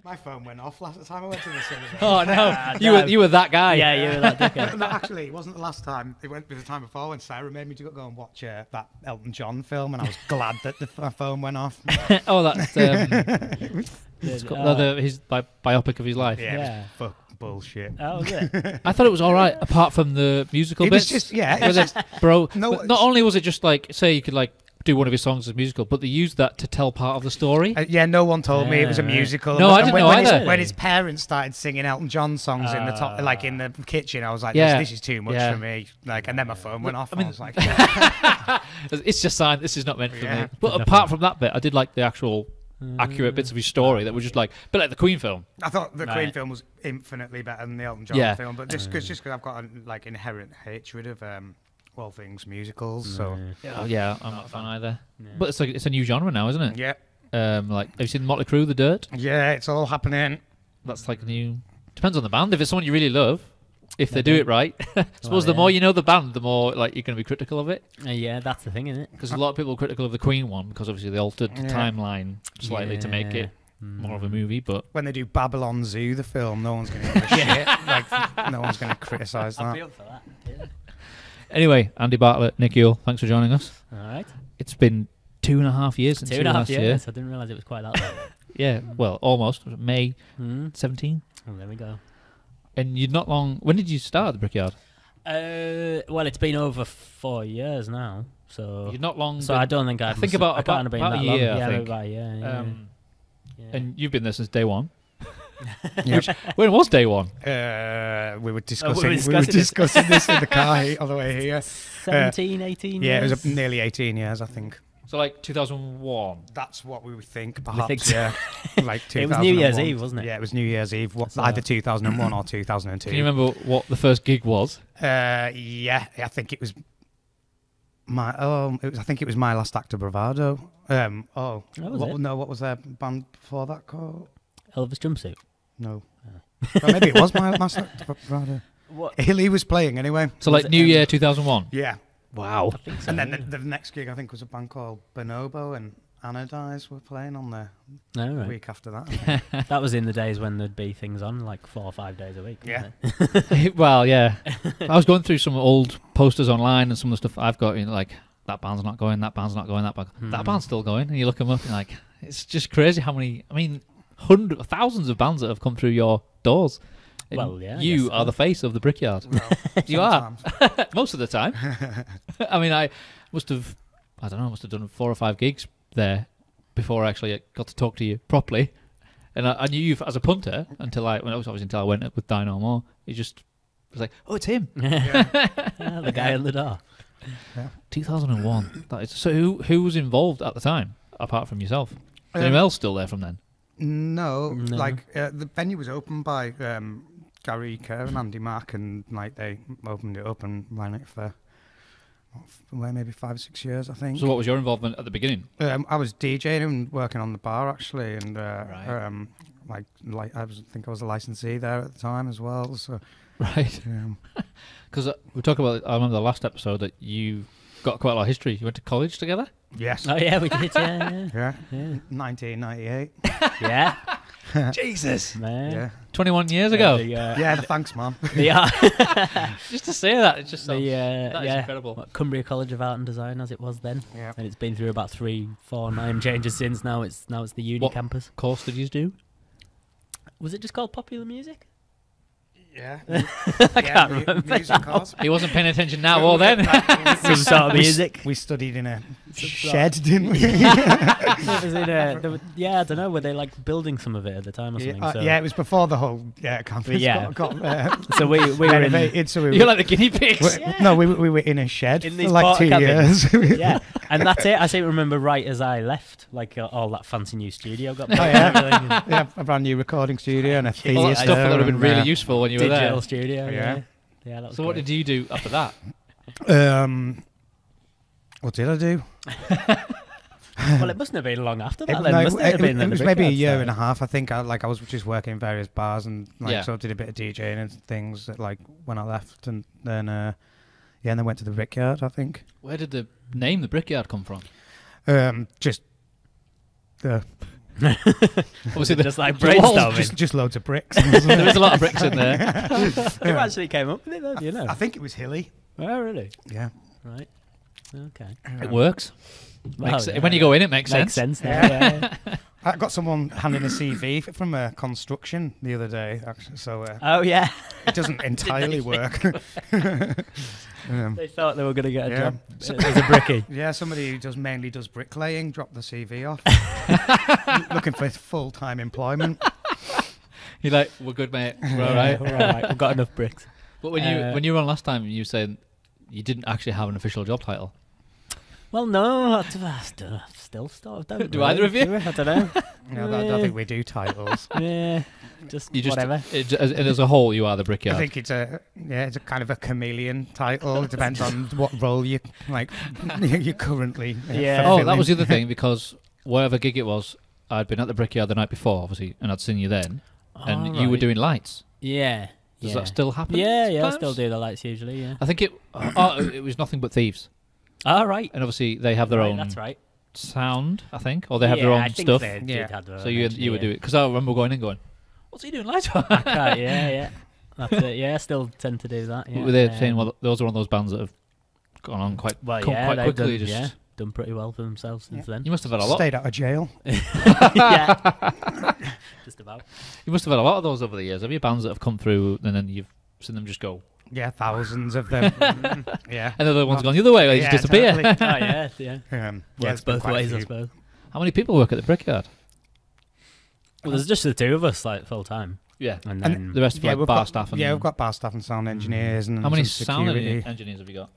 My phone went off last time I went to the cinema. Oh no, you were that guy. Yeah, you were that dickhead. No, actually, it wasn't the last time. It went the time before when Sarah made me to go and watch that Elton John film, and I was glad that my phone went off. Oh, that's his biopic of his life. Yeah. Fuck bullshit. Oh, was it? I thought it was all right, apart from the musical It bits. was just it Where was they just, bro. No, but not only was it just like, say you could like do one of his songs as musical, but they used that to tell part of the story. no one told me it was a musical. No, I didn't know either. When his parents started singing Elton John songs in the top, like in the kitchen, I was like, this is too much for me. Like, and then my phone went off. I was like, it's just signed. This is not meant for me. But apart from that bit, I did like the actual accurate bits of his story that were just like, but like the Queen film. I thought the Queen film was infinitely better than the Elton John film, but just because I've got a, like inherent hatred of all things musicals. So I'm not a fan either. But it's like it's a new genre now, isn't it? Yeah. Like have you seen Motley Crue, The Dirt? Yeah, it's all happening. That's like new. Depends on the band. If it's someone you really love, if they do it right, I suppose the more you know the band, the more like you're going to be critical of it. Yeah, that's the thing, isn't it? Because a lot of people are critical of the Queen one because obviously they altered the timeline slightly to make it more of a movie. But when they do Babylon Zoo, the film, no one's going to give a shit. Like, no one's going to criticise that. I'll be up for that. Yeah. Anyway, Andy Bartlett, Nick Yule, thanks for joining us. All right. It's been 2.5 years since 2.5 year. years. I didn't realise it was quite that long. Yeah, well, almost. May 17. Oh, there we go. And you're not long. When did you start at the Brickyard? Well, it's been over 4 years now. So you're not long. So I don't think I've. I think about a year. I think. About a year. Yeah. And you've been there since day one. Which, when was day one? We were discussing this in the car on the way here. 17, 18 years? Yeah, it was nearly 18 years, I think. So like 2001. That's what we would think, perhaps. Yeah, like 2001. It was New Year's Eve, wasn't it? Yeah, it was New Year's Eve. Either 2001 or 2002. Can you remember what the first gig was? Yeah, I think it was I think it was My Last Act of Bravado. What was their band before that called? Elvis Jumpsuit. No. Well, maybe it was My Last Act of Bravado. What? He was playing anyway. So like New Year 2001. Yeah. Wow. I think so, and then the next gig I think was a band called Bonobo and Anodize were playing on there the week after that. That was in the days when there'd be things on like 4 or 5 days a week. Yeah. Well, yeah. I was going through some old posters online and some of the stuff I've got, like, that band's not going, that band's not going, that band's still going. And you look them up and like, it's just crazy how many, I mean, thousands of bands that have come through your doors. Well, yeah. You are the face of the Brickyard. Well, you are. Most of the time. I mean, I must have done 4 or 5 gigs there before I actually got to talk to you properly. And I knew you as a punter until I went up with Dino More. It just was like, oh, it's him. The guy at the door. Yeah. 2001. That is, so who was involved at the time, apart from yourself? Is anyone else still there from then? No. Like the venue was opened by Gary Kerr and Andy Marc, and like they opened it up and ran it for maybe 5 or 6 years, I think. So what was your involvement at the beginning? I was DJing and working on the bar actually, and Right. I think I was a licensee there at the time as well. So Right. Because we talked about, I remember the last episode that you got quite a lot of history. You went to college together? Yes. Oh yeah, we did. Yeah. 1998. Yeah. Jesus. Man. Yeah. 21 years ago. Yeah. Thanks, man. Yeah. Just to say that, it's just that is yeah. incredible. Cumbria College of Art and Design, as it was then. Yeah. And it's been through about 3, 4 name changes since. Now it's the uni campus. Course did you do? Was it just called Popular Music? Yeah. I can't remember. Music course. He wasn't paying attention now or then. Some sort of music. We studied in a shed, didn't we? It was in I don't know. Were they like building some of it at the time or something? Yeah, it was before the whole campus got so we were renovated. So you're like the guinea pigs. No, we were in a shed in for these like 2 years. Yeah, and that's it. I seem to remember right as I left, like all that fancy new studio got built. Yeah, a brand new recording studio and a theatre. All that stuff that would have been really useful when you were digital there. studio. Yeah. That was So what did you do after that? What did I do? Well, it mustn't have been long after that. It was maybe a year and a half. I think I was just working in various bars and sort of did a bit of DJing and things that, when I left, and then and then went to the Brickyard, I think. Where did the name the Brickyard come from? Just the Obviously, just like the walls brainstorming. Just loads of bricks. there is a lot of bricks in there. Who actually came up with it, though? Do you know? I think it was Hilly. Oh, really? Yeah. Right. Okay. It works. Well, yeah. When you go in, it makes Makes sense. sense. Yeah. I got someone handing a CV from a construction the other day, actually, so Oh, yeah. it doesn't entirely work. They thought they were going to get a Yeah. job as a brickie. Yeah, somebody who mainly does bricklaying dropped the CV off, looking for full-time employment. You're like, we're good, mate. We're all right. We're all right. We've got enough bricks. But when you were on last time, you said you didn't actually have an official job title. Well, no, I still sort of don't. Do either of you? I don't know. No, I don't think we do titles. Yeah, just You just, whatever. as a whole, you are the I Brickyard. think it's a kind of a chameleon title. It depends on what role you you're currently Yeah. Oh, that fulfilling. was the other thing, because whatever gig it was, I'd been at the Brickyard the night before, obviously, and I'd seen you then, and you were Alright. doing lights. Yeah. Does yeah. that still happen? Yeah, I sometimes? still do the lights usually. Yeah. I think it was Nothing But Thieves, All right. and obviously they have their Right, own that's right. sound, I think, or they have Yeah, their own I think stuff. they did Yeah. have their So own you engineer. would do it, because I remember going in going, "What's he doing lights on?" Right, yeah. That's it. Yeah, I still tend to do that. Yeah. Were they saying, well, those are one of those bands that have gone on quite Well, come yeah, quite they've quickly? done, done pretty well for themselves since then. You must have had a lot. Stayed out of jail. Yeah, just about. You must have had a lot of those over the years. Have you bands that have come through and then you've seen them just go, Yeah, thousands of them. Yeah. and the other one's gone the other way, they Yeah, just disappear? totally. Oh yeah, yeah. Yeah, Works it's been both quite a ways, I few. suppose. How many people work at the Brickyard? Well, there's just the two of us, like full time, Yeah. and And then The rest of Yeah, like we've bar got, staff and yeah, we've got bar staff and sound engineers and how many some sound security. engineers have you got?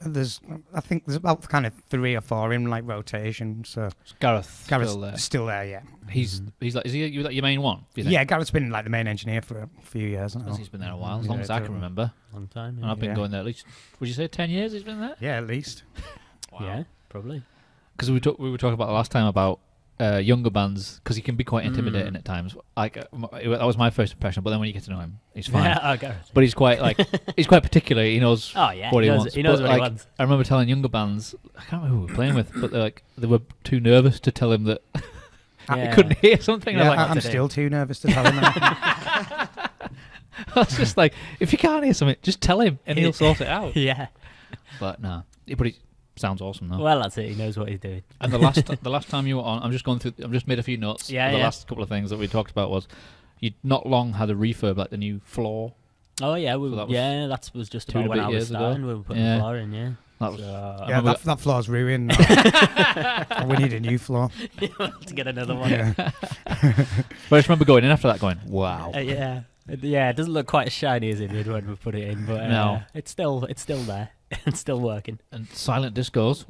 I think there's about kind of 3 or 4 in like rotation. So Is Gareth Gareth's still there? still there, yeah. He's like, is he like your main one? Do you think? Yeah, Gareth's been like the main engineer for a few years now. Because he's been there a while, as long Yeah, as I can totally. remember. long time. And I've been Yeah. going there at least, would you say 10 years he's been there? Yeah, at least. Yeah, probably. Because we were talking about the last time about younger bands, because he can be quite intimidating at times. Like that was my first impression, but then when you get to know him, he's fine. Yeah, oh, Gareth. But he's quite he's quite particular. He knows Oh yeah, what he knows, wants. He knows But, what he like, wants. I remember telling younger bands, I can't remember who we were playing with, but they were too nervous to tell him that Yeah. he couldn't hear something. And Yeah, I'm like, I'm to do? still too nervous to tell him that. I was just like, if you can't hear something, just tell him and he'll sort it out. Yeah. But no, but he sounds awesome though. Well, that's it. He knows what he's doing. And the last time you were on, I'm just going through. I've just made a few notes. Yeah, The yeah. last couple of things that we talked about was you not long had a refurb, like the new floor. Oh yeah, So that was that was just 2 about and a when bit I was years ago. starting. We were putting Yeah. the floor in, yeah. That was So, I Yeah, remember that floor's ruined now. We need a new floor. to get another one. Yeah. But I just remember going in after that, going, "Wow." Yeah. It doesn't look quite as shiny as it did when we put it in, but No. it's still there. It's still working. And silent discos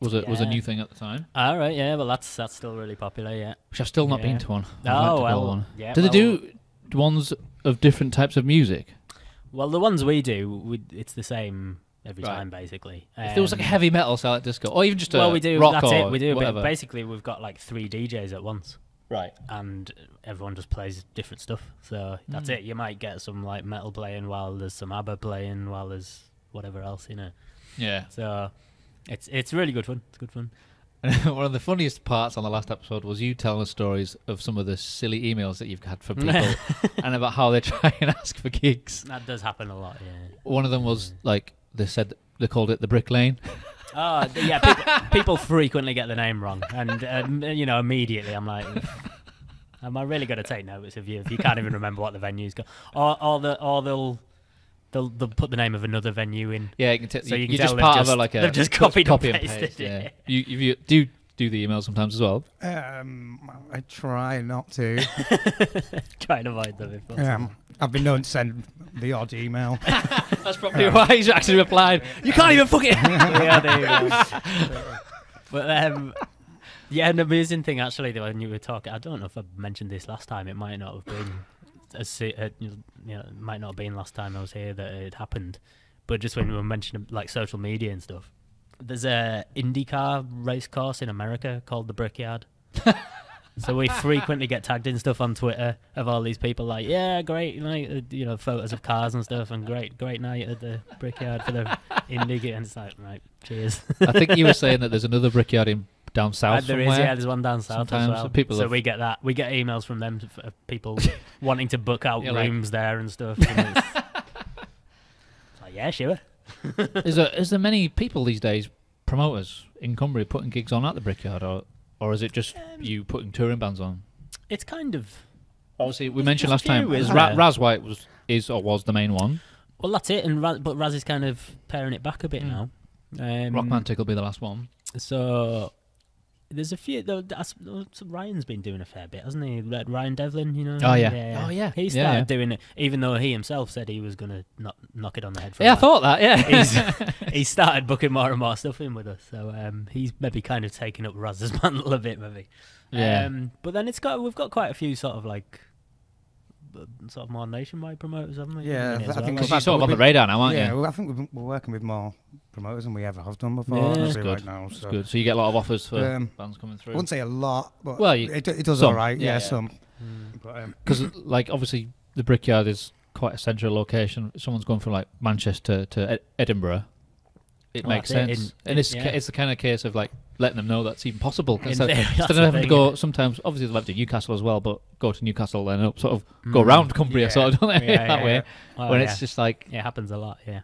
was a Yeah. new thing at the time, All right, yeah, well that's still really popular, yeah. which I've still not Yeah. been to one. I'd like to Oh go well, one. yeah. Do well, they do ones of different types of music? Well, the ones we do, it's the same every Right. time basically. If there was like a heavy metal silent disco, or even just a well, we do. rock That's or it. We do a bit. whatever. Basically, we've got like 3 DJs at once. Right. And everyone just plays different stuff. So that's it. You might get some like metal playing while there's some ABBA playing while there's whatever else, Yeah. So it's really good fun. It's good fun. One of the funniest parts on the last episode was you telling us stories of some of the silly emails that you've had from people and about how they try and ask for gigs. That does happen a lot. Yeah. One of them was like they said they called it the Brick Lane. Oh yeah. People frequently get the name wrong, and immediately I'm like, am I really going to take notice of you if you can't even remember what the venue's called? Or they'll put the name of another venue in. Yeah, you can So you can you're just tell they've part just- of a, like a they've just copied and and pasted paste. Yeah. it. You do the emails sometimes as well. I try not to. Try and avoid them if possible. I've been known to send the odd email. That's probably why he's actually replied. You can't even fuck it. Yeah, there you go. But yeah, an amusing thing actually that when you were talking, I don't know if I mentioned this last time. It might not have been it might not have been last time I was here that it happened. But just when we were mentioning like social media and stuff, there's a IndyCar race course in America called the Brickyard. So we frequently get tagged in stuff on Twitter of all these people like, yeah, great night, photos of cars and stuff, and great night at the Brickyard for the Indy, and it's like, right, cheers. I think you were saying that there's another Brickyard in down south There somewhere. is, yeah. There's one down south Sometimes as well. people So have- we get that. We get emails from them of people wanting to book out You're like- rooms there and stuff. And it's like, yeah, sure. Is there many people these days, promoters in Cumbria, putting gigs on at the Brickyard, or is it just you putting touring bands on? It's kind of. Obviously, we mentioned last time few, isn't Raz White was the main one. Well, that's it. But Raz is kind of paring it back a bit now. Rockmantic will be the last one. So there's a few. Ryan's been doing a fair bit, hasn't he? Ryan Devlin, you know. Oh yeah. Oh yeah. He started doing it, even though he himself said he was gonna not knock it on the head. For Yeah, I thought that. Yeah. He started booking more and more stuff in with us, so he's maybe kind of taken up Raz's mantle a bit, maybe. Yeah. But then we've got quite a few sort of like. Sort of more nationwide promoters, haven't we? Yeah, I think Because you're sort of on the radar now, aren't yeah, you? well, I think we're working with more promoters than we ever have done before. Yeah. Honestly, That's good. right now, That's so. good. So you get a lot of offers for bands coming I through. wouldn't say a lot, but Well, it does some. all right. Yeah, Yeah, yeah. some. Because like obviously the Brickyard is quite a central location. If someone's going from like Manchester to Edinburgh, it Well, makes that's it. sense. In- And it's yeah. it's the kind of case of like letting them know that's even possible. In Instead theory, of that's the having to thing, go yeah. sometimes, obviously they'll have to Newcastle as well, but go to Newcastle then sort of go round Cumbria, Yeah. sort of, don't they? Yeah, that yeah, way. yeah. Oh, when yeah. it's just like It happens a lot, yeah.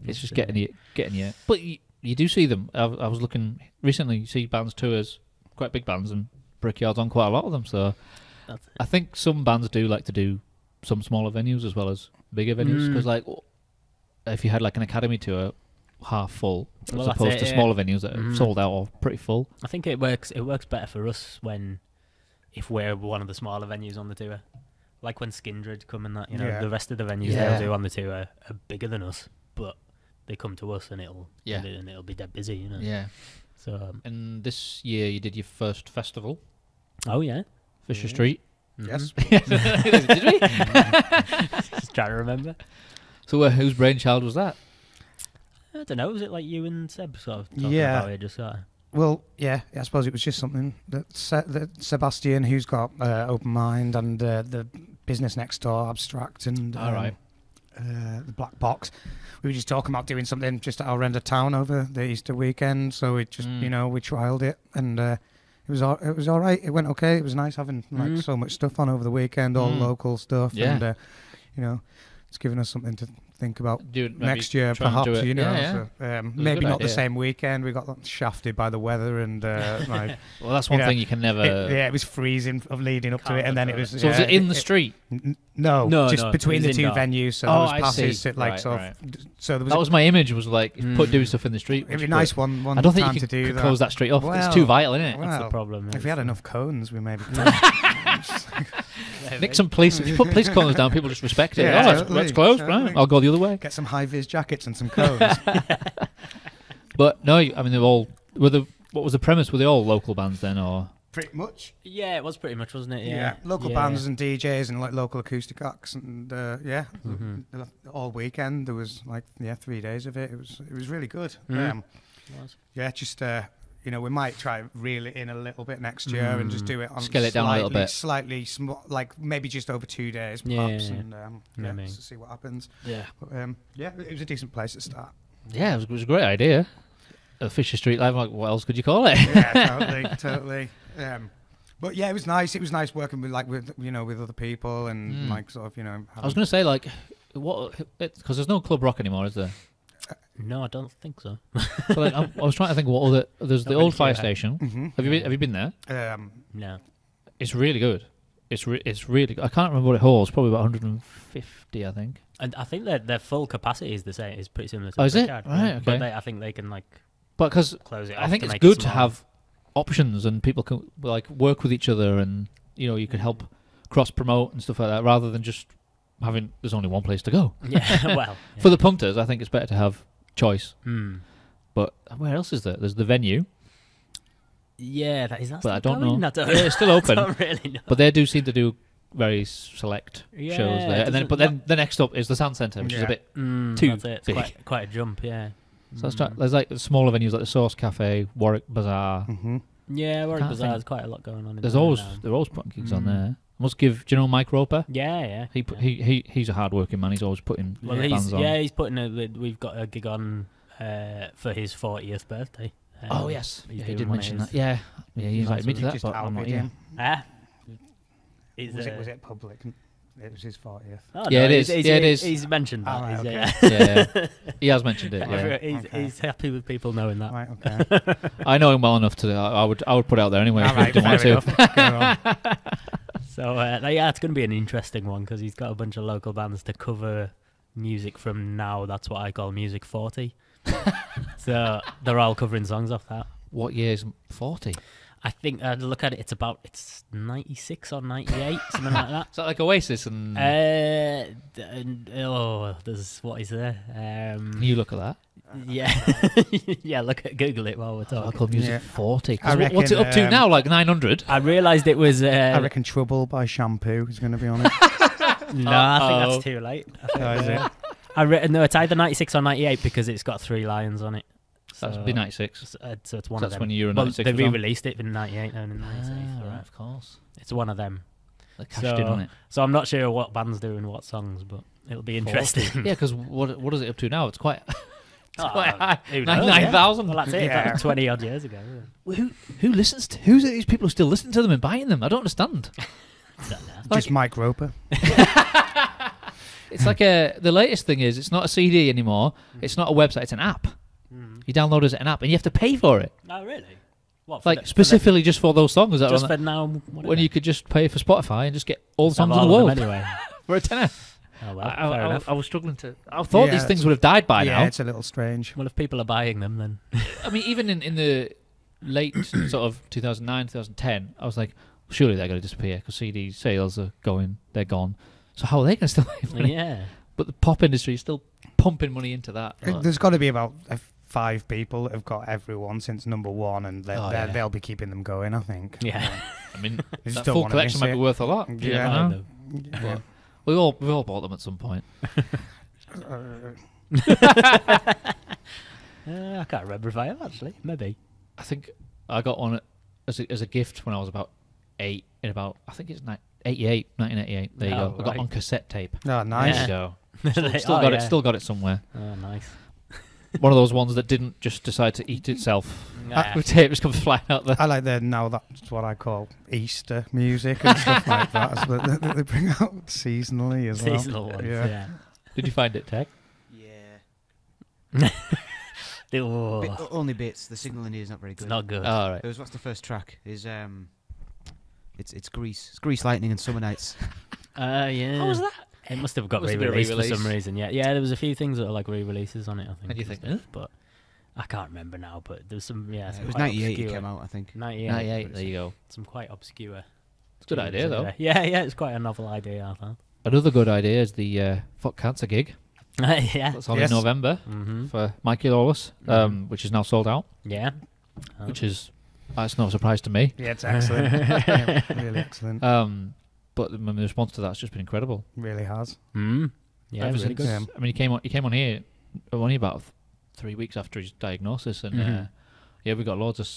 it's just getting you. But you do see them. I was looking recently. You see bands tours, quite big bands, and Brickyard's on quite a lot of them. So That's it. I think some bands do like to do some smaller venues as well as bigger venues because like if you had like an academy tour half full as Well, that's opposed it, to yeah. smaller venues that are sold out or pretty full. I think it works better for us if we're one of the smaller venues on the tour. Like when Skindred come and that, you know, Yeah. the rest of the venues Yeah. they'll do on the tour are bigger than us, but they come to us and it'll be dead busy, you know. Yeah. So And this year you did your first festival, oh yeah, Fisher Street. Yes. Did we? just trying to remember. So whose brainchild was that? I don't know. Was it like you and Seb sort of talking Yeah. about it? Just sort of. Well, yeah, I suppose it was just something that Sebastian, who's got Open Mind and the Business Next Door, Abstract, and All right. the Black Box. We were just talking about doing something just at our end of town over the Easter weekend. So we just, we trialed it, and it was all right. It went okay. It was nice having like so much stuff on over the weekend, all local stuff, Yeah. and it's given us something to think about Do it maybe next year, try and do perhaps. it. You know, Yeah, yeah. So, a maybe good not the idea. same weekend. We got shafted by the weather, and like, Well, that's one you know, thing you can never. it was freezing of leading up to Can't it, and then it look was. at So was yeah, it in the street? No, No, just no, between it the was two indoor. venues. So Oh, there was I passes see. to like Right, sort right. of. So there was That was my image. Was like put doing stuff in the street. it'd which be is nice good. one I don't think time you to can, do could that. close that street off. it's Well, too vital, isn't it? That's the Well, problem. If we had enough cones, we maybe could. Nick some police. If you put police collars down, people just respect it. Yeah, oh, totally, let's close. totally. Right, I'll go the other way. Get some high vis jackets and some cones. But no, I mean they're all. What was the premise? Were they all local bands then, or? Pretty much. Yeah, it was pretty much, wasn't it? Yeah, local bands and DJs and like local acoustic acts and all weekend there was like 3 days of it. It was really good. Yeah, just we might try reel it in a little bit next year and just do it on Scale it down a little bit. slightly small, like maybe just over 2 days perhaps, Yeah. and Maybe. just to see what happens. Yeah. But, it was a decent place to start. Yeah, it was a great idea. Fisher Street Live. Like, what else could you call it? Yeah, totally. But yeah, it was nice. It was nice working with with other people and like sort of I was going to say like, because there's no Club Rock anymore, is there? No, I don't think so. So, like, I was trying to think what other. There's the Not old really fire sure. station. Mm-hmm. Have you been there? No. It's really good. It's really good. I can't remember what it holds. Probably about 150, I think. And I think their full capacity is the same. Is pretty similar to. Oh, is it? Brickyard, Right, But okay. I think they can like But because close it. I off think to it's make good it to smaller. have options and people can like work with each other and you could help cross promote and stuff like that rather than just having there's only one place to go. Yeah. Well. Yeah. For the punters, I think it's better to have choice. Hmm. But where else is there? There's the venue, Yeah, that is. That but I still don't going? know. I don't, Yeah, it's still I open, don't really know. but they do seem to do very select Yeah, shows there. And then, doesn't- but then the next up is the Sound Centre, which is a Yeah. bit. Too Too It's big. quite a jump. Yeah. So let's try, there's like smaller venues like the Source Cafe, Warwick Bazaar. Mm-hmm. Yeah, Warwick Can't Bazaar. think. There's quite a lot going on. In There's there always now. they're always putting gigs on there. Must give. Do you know Mike Roper? Yeah. He's a hard working man. He's always putting Well, bands on. he's putting we've got a gig on for his 40th birthday Oh yes, he's yeah, he doing did one mention of that. Yeah, yeah, he invited me to that, Just but I'm not outed here. him. Ah. Was it public? It was his 40th. Oh, Yeah, no, it is. Yeah, it is. He's mentioned that. Oh, right, He's, okay. Yeah, he has mentioned it. Yeah. He's happy with people knowing that. Right, okay. I know him well enough to. I would put it out there anyway. All If right, he didn't want fair to. enough. Go on. So yeah, it's going to be an interesting one because he's got a bunch of local bands to cover music from now. That's what I call Music 40. So they're all covering songs off that. What year is 40? I think I'd look at it. It's 96 or 98, something like that. Is that like Oasis and? There's what is there? You look at that. Yeah, yeah. Google it while we're talking. Local music Yeah. 40. 'Cause I reckon, what's it up to now? Like 900? I realised it was. I reckon Trouble by Shampoo is going to be on it. No, I think that's too late. I think, Oh, is it? no, it's either 96 or 98 because it's got 3 lions on it. So, That'd be 96. So it's one So of that's them. when you were in Well, 96 they was on? re-released it in 98 and in 96. Right, of course. It's one of them. They cashed in on it. So I'm not sure what band's doing what songs, but it'll be interesting. Yeah, because what is it up to now? It's quite. It's Oh, quite high. who knows, 9,000. Well, that's it. Yeah. That was 20 odd years ago. Who listens to? Who's these people who still listen to them and buying them? I don't understand. Just Mike Roper. It's like the latest thing is it's not a CD anymore. It's not a website. It's an app. You download it as an app and you have to pay for it. Oh, really? What? Like specifically just for those songs that are just on for that, now. when you could just pay for Spotify and just get all the Just have songs in the all of world them anyway. for a tenner. Oh well, fair enough. I was struggling to. I thought Yeah, these things would have died by Yeah, now. it's a little strange. Well, if people are buying them, then I mean, even in the late sort of 2009, 2010, I was like, surely they're going to disappear because CD sales are going, they're gone. So how are they going to still make money? yeah. But the pop industry is still pumping money into that. But There's got to be about 5 people that have got everyone since number 1, and they'll be keeping them going, I think. Yeah. I mean, just that don't full wanna collection miss might it. be worth a lot. You Yeah. never know. Yeah. But we've all bought them at some point. I can't remember if I have actually. Maybe. I think I got one as a gift when I was about 8. I think it's 1988. There you Oh, go. I got right. on cassette tape. Oh, nice. There you go. Oh, Still yeah. got it somewhere. Oh, nice. One of those ones that didn't just decide to eat itself. Nah. With tape just comes flying out there. I like now that's what I call Easter music and stuff like that. So they bring out seasonally as well. Seasonal ones. Yeah. Yeah. Did you find it, Tech? Yeah. Oh, Only bits. The signal in here is not very good. it's not good. All right. What's the first track? Is it's Grease. It's Grease Lightning and Summer Nights. Yeah. How was that? It must have got Must have been a re-released for re-release. some reason. Yeah, yeah. There was a few things that are like re-releases on it. I think. And you and think, stuff, but I can't remember now. But there's some. Yeah, some It was quite 98 it obscure- came out, I think. 98. 98. There you go. Some quite obscure. It's a good tunes idea, in though. there. Yeah, yeah. It's quite a novel idea, I thought. Another good idea is the Fuck Cancer gig. Yeah. That's on Yes. in November Mm-hmm. for Mikey Lawless, which is now sold out, Yeah. which is that's no surprise to me. Yeah, it's excellent. Yeah, really excellent. But the response to that's just been incredible. Really has. Mm. Yeah, Ever really since- good. Yeah. I mean, he came on here only about 3 weeks after his diagnosis, and Mhm. yeah, we got loads of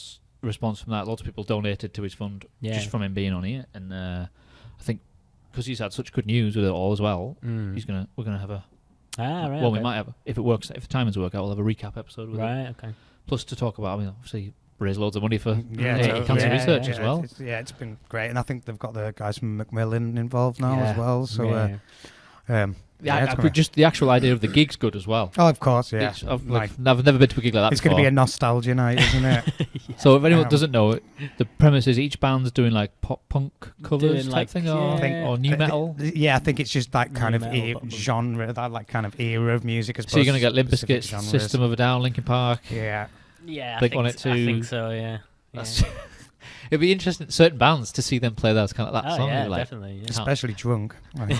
response from that. Lots of people donated to his fund Yeah. just from him being on here, and I think because he's had such good news with it all as well, Mm. we're gonna have a Right. well, we okay. might have if it works, if the timings work out, we'll have a recap episode with it. Right. Okay. Plus to talk about, I mean, obviously raise loads of money for Yeah, cancer yeah, research yeah. as well. It's been great, and I think they've got the guys from Macmillan involved now Yeah. as well. So, Yeah. it's gonna- Just the actual idea of the gig's good as well. oh, of course, yeah. I've Like, never been to a gig like that it's before. going to be a nostalgia night, isn't it? So if anyone Um, doesn't know it, the premise is each band's doing like pop punk covers Doing, type like, thing, or, yeah. or new metal. Yeah, I think it's just that kind New of metal, but- genre, that like kind of era of music. As So you're opposed going to get to Limp specific Bizkit's genres. System of a Down, Linkin Park. Yeah, Yeah. Click on it I too. think so. Yeah. That's it'd be interesting certain bands to see them play that kind of that Oh song. yeah, You're like, definitely. Yeah. especially drunk. Like,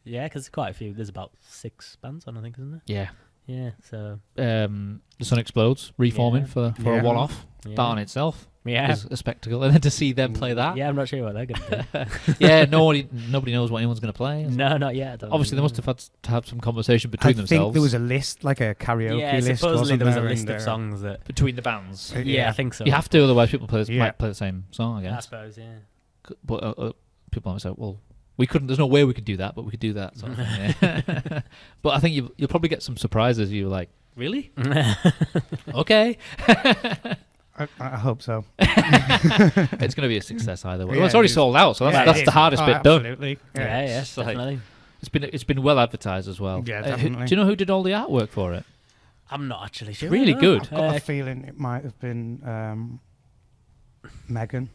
Yeah, because quite a few. There's about 6 bands on, I think, isn't there? yeah. Yeah. So. The Sun Explodes reforming Yeah. for Yeah. a one-off. Yeah. That on itself Yeah. is a spectacle, and then to see them play that. Yeah, I'm not sure what they're gonna do. Yeah, nobody knows what anyone's going to play. No, not yet. I don't Obviously, they know. must have had to have some conversation I between think themselves. there was a list, like a karaoke Yeah, list. supposedly wasn't there was a there, list and, of songs that. between the bands. Yeah, I think so. You have to, otherwise people Yeah. might play the same song, I I guess. suppose. Yeah. But people might say, well, we couldn't. There's no way we could do that, but we could do that. Sort of thing, yeah. But I think you'll probably get some surprises. You're like, really? Okay. I hope so. It's going to be a success either way. Yeah, well, it's already it is. sold out, so Yeah, that's it the is. hardest bit done. Absolutely. Yeah, It's like- definitely. It's been well advertised as well. Yeah, who- definitely. do you know who did all the artwork for it? I'm not actually sure. really good. I've got a feeling it might have been Megan.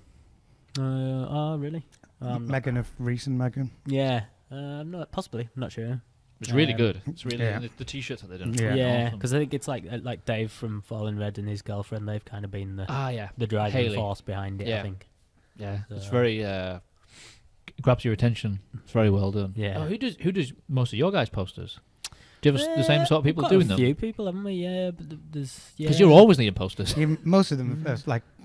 Oh, really? Megan of recent Megan. Yeah. No, possibly. I'm not sure. It's really good. It's really Yeah. the t-shirts that they've done. Yeah. Yeah, Awesome. because I think it's like Dave from Fallen Red and his girlfriend. They've kind of been yeah, the driving Hayley. force behind it. Yeah. I think. yeah. It's So- very grabs your attention. It's very well done. Yeah. Oh, who does most of your guys' posters? Do you have the same sort of people We've got doing a them? few people, haven't we? Yeah, but there's Because you're always needing posters. Yeah, most of them,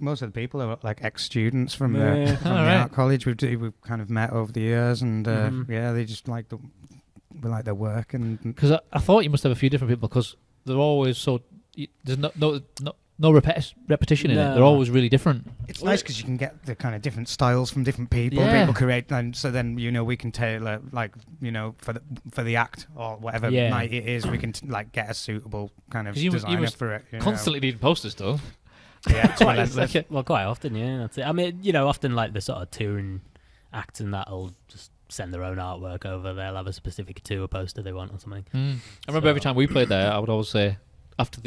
most of the people are like ex-students from Yeah. from All the right. art college. We've kind of met over the years, and Mhm. yeah, they just like we like their work, and Because I thought you must have a few different people because they're always so. There's no repetition in it. No. They're always really different. it's nice because you can get the kind of different styles from different people. Yeah. People create, and so then we can tailor for the act or whatever Yeah. night it is. We can get a suitable kind of 'Cause you designer must for it. Constantly needing posters though. Yeah, it's relentless. Well, quite often, yeah. That's it. I mean, often like the sort of touring acts and that'll just send their own artwork over. They'll have a specific tour poster they want or something. I remember every So- time we played there, I would always say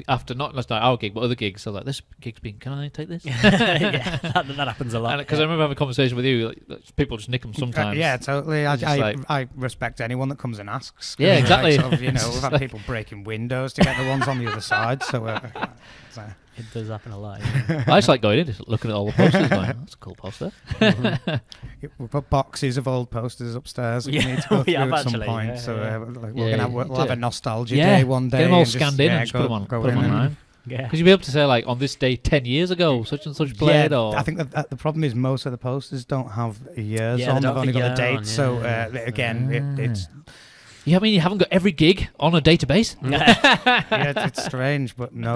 after not just our gig but other gigs. So like, this gig's been. Can I take this? Yeah, that happens a lot. Because I remember having a conversation with you. Like, people just nick them sometimes. Yeah, totally. It's just like- I respect anyone that comes and asks. Yeah, exactly. We've had people breaking windows to get the ones on the other side. So, It does happen a lot. Yeah. I just like going in, just looking at all the posters. Going, that's a cool poster. we've got boxes of old posters upstairs. that Yeah, we need to go we through have at some actually, point. yeah, So yeah. we'll have a nostalgia Yeah, day one day. Get them all and just, scanned in yeah, and just put them on. go Put them in and- online. Yeah. Because you'll be able to say like, on this day 10 years ago, such and such played. Yeah, or I think that the problem is most of the posters don't have years Yeah, they on. They've don't only got the figure on, dates. So yeah. again, it's you mean you haven't got every gig on a database? yeah, it's strange, but no.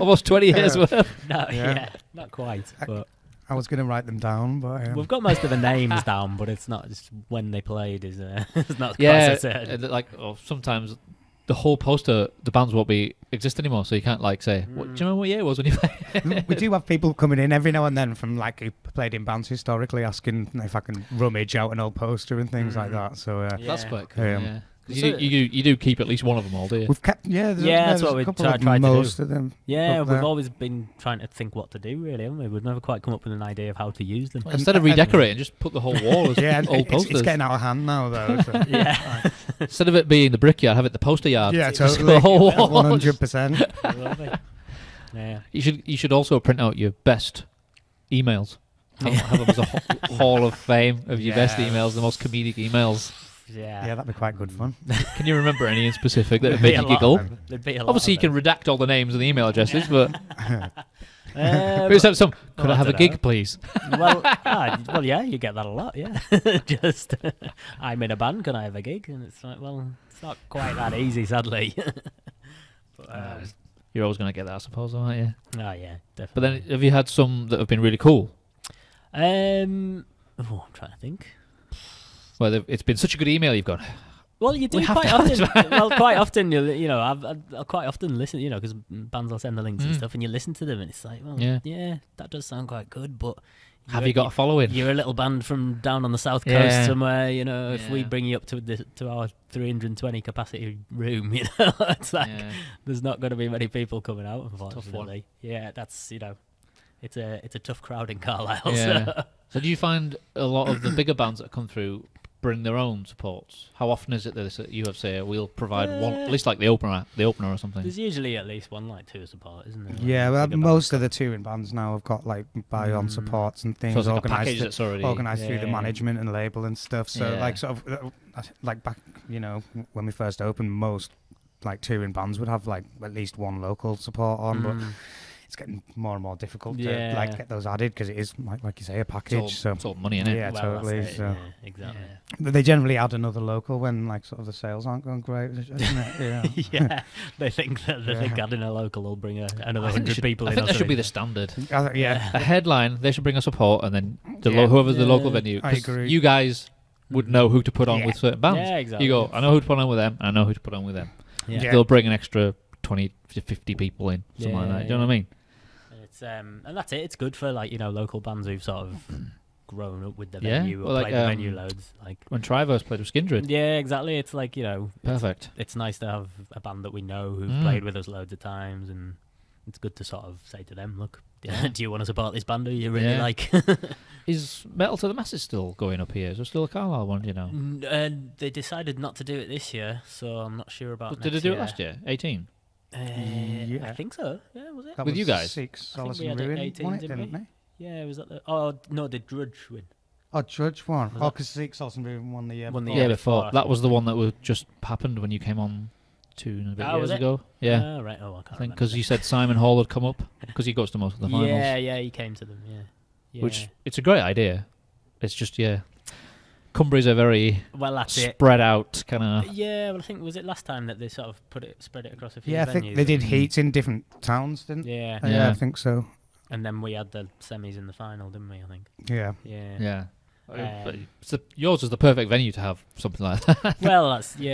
Almost 20 years worth. No, Yeah. yeah, not quite. But I was going to write them down, but we've got most of the names down, but it's not just when they played. Is it's not Yeah, quite so certain. sometimes the whole poster, the bands won't exist anymore, so you can't like say, do you remember what year it was when you played? we do have people coming in every now and then from who played in bands historically, asking if I can rummage out an old poster and things like that. So Yeah. That's quite cool. Yeah. Yeah. 'Cause So- you do keep at least one of them all, do you? we've kept there's that's there's what a we couple tried of to do. most of them. Yeah, up we've there. always been trying to think what to do, really, haven't we? We've never quite come up with an idea of how to use them. Instead of redecorating, just put the whole wall as Yeah, old posters. it's getting out of hand now though. So. Yeah. Instead of it being the Brickyard, have it the poster yard. Yeah, Just totally. the whole wall. 100%. Yeah. You should also print out your best emails. Have them as a hall of fame of your best Yeah. emails, the most comedic emails. Yeah. Yeah, that'd be quite good fun. Can you remember any in specific that would There'd make be you a lot giggle? of them. There'd be a lot Obviously, you of can redact all the names and the email addresses, but them. Could I I have a dunno. gig, please? well, yeah, you get that a lot, yeah. Just, I'm in a band, can I have a gig? And it's like, well, it's not quite that easy, sadly. But, You're always going to get that, I suppose, aren't you? oh, yeah, But definitely. then, have you had some that have been really cool? I'm trying to think. Where it's been such a good email, you've got. Well, you do We have quite to have often. Well, quite often, I'll quite often listen, because bands will send the links and stuff, and you listen to them, and it's like, well, Yeah. yeah, that does sound quite good, but Have you got a following? You're a little band from down on the south coast Yeah. somewhere, if we Yeah. bring you up to our 320 capacity room, it's like Yeah. there's not going to be many people coming out, one. unfortunately. Yeah, that's it's a tough crowd in Carlisle. Yeah. So. So do you find a lot of the bigger bands that come through bring their own supports? How often is it that you have say we'll provide one, at least like the opener or something? There's usually at least one tour support, isn't there? Yeah, well, Bigger most of bands. the touring bands now have got buy-on supports and So things it's like a package organised that's already organised through the Yeah. management and label and stuff. So Yeah. like back, when we first opened, most touring bands would have at least one local support on, but it's getting more and more difficult Yeah. to like get those added because it is like you say a package. It's all money in it. Yeah, Well, totally. that's it, So yeah, exactly. But they generally add another local when like sort of the sales aren't going great, isn't it? Yeah. Yeah, they think adding a local will bring another I think 100 people I in. think or that should be the something. standard. Yeah. A headline, they should bring a support, and then Yeah. whoever's the Yeah. local venue. I 'Cause agree. You guys would know who to put on Yeah. with certain bands. Yeah, exactly. You go, I know who to put on with them, I know who to put on with them. Yeah. Yeah. They'll bring an extra 20 to 50 people in, something like that. Do you know what I mean? It's and that's it. It's good for like local bands who've sort of grown up with the Yeah, venue well, or like, played the venue loads. Like When Triverse played with Skindred. yeah, exactly. It's like Perfect. it's nice to have a band that we know who've Mm. played with us loads of times, and it's good to sort of say to them, look, do you want to support this band who you really Yeah. like? Is Metal to the Masses still going up here? Is there still a Carlisle one, do you know? They decided not to do it this year, so I'm not sure about. But did they next do it year. last year? 18? Yeah. I think so. Yeah, was it? That With was you guys? 6 I think Solace we and had Ruin, 18, won it, didn't we? didn't they? Yeah, was that the? Oh no, did Drudge win? Oh, Judge won. Was Oh, that- because 6 Solace and Ruin won the year Won the before. Yeah, year before. before, I That think. was the one that was just happened when you came on 2 and a bit Oh, years was it? ago. Yeah. Oh, right. Oh, I can't I think remember because you said Simon Hall had come up, because he goes to most of the finals. Yeah, he came to them. Yeah. Which, it's a great idea. It's just, Cumbria's a very well, that's it. spread out kind of... Yeah, well, I think was it last time that they sort of spread it across a few Yeah, I venues. think they did heats in different towns, didn't they? Yeah, Yeah, Yeah. I think so. and then we had the semis in the final, didn't we? I think. Yeah. Yeah. Yeah. Um, Yours is the perfect venue to have something like that. Well, that's it.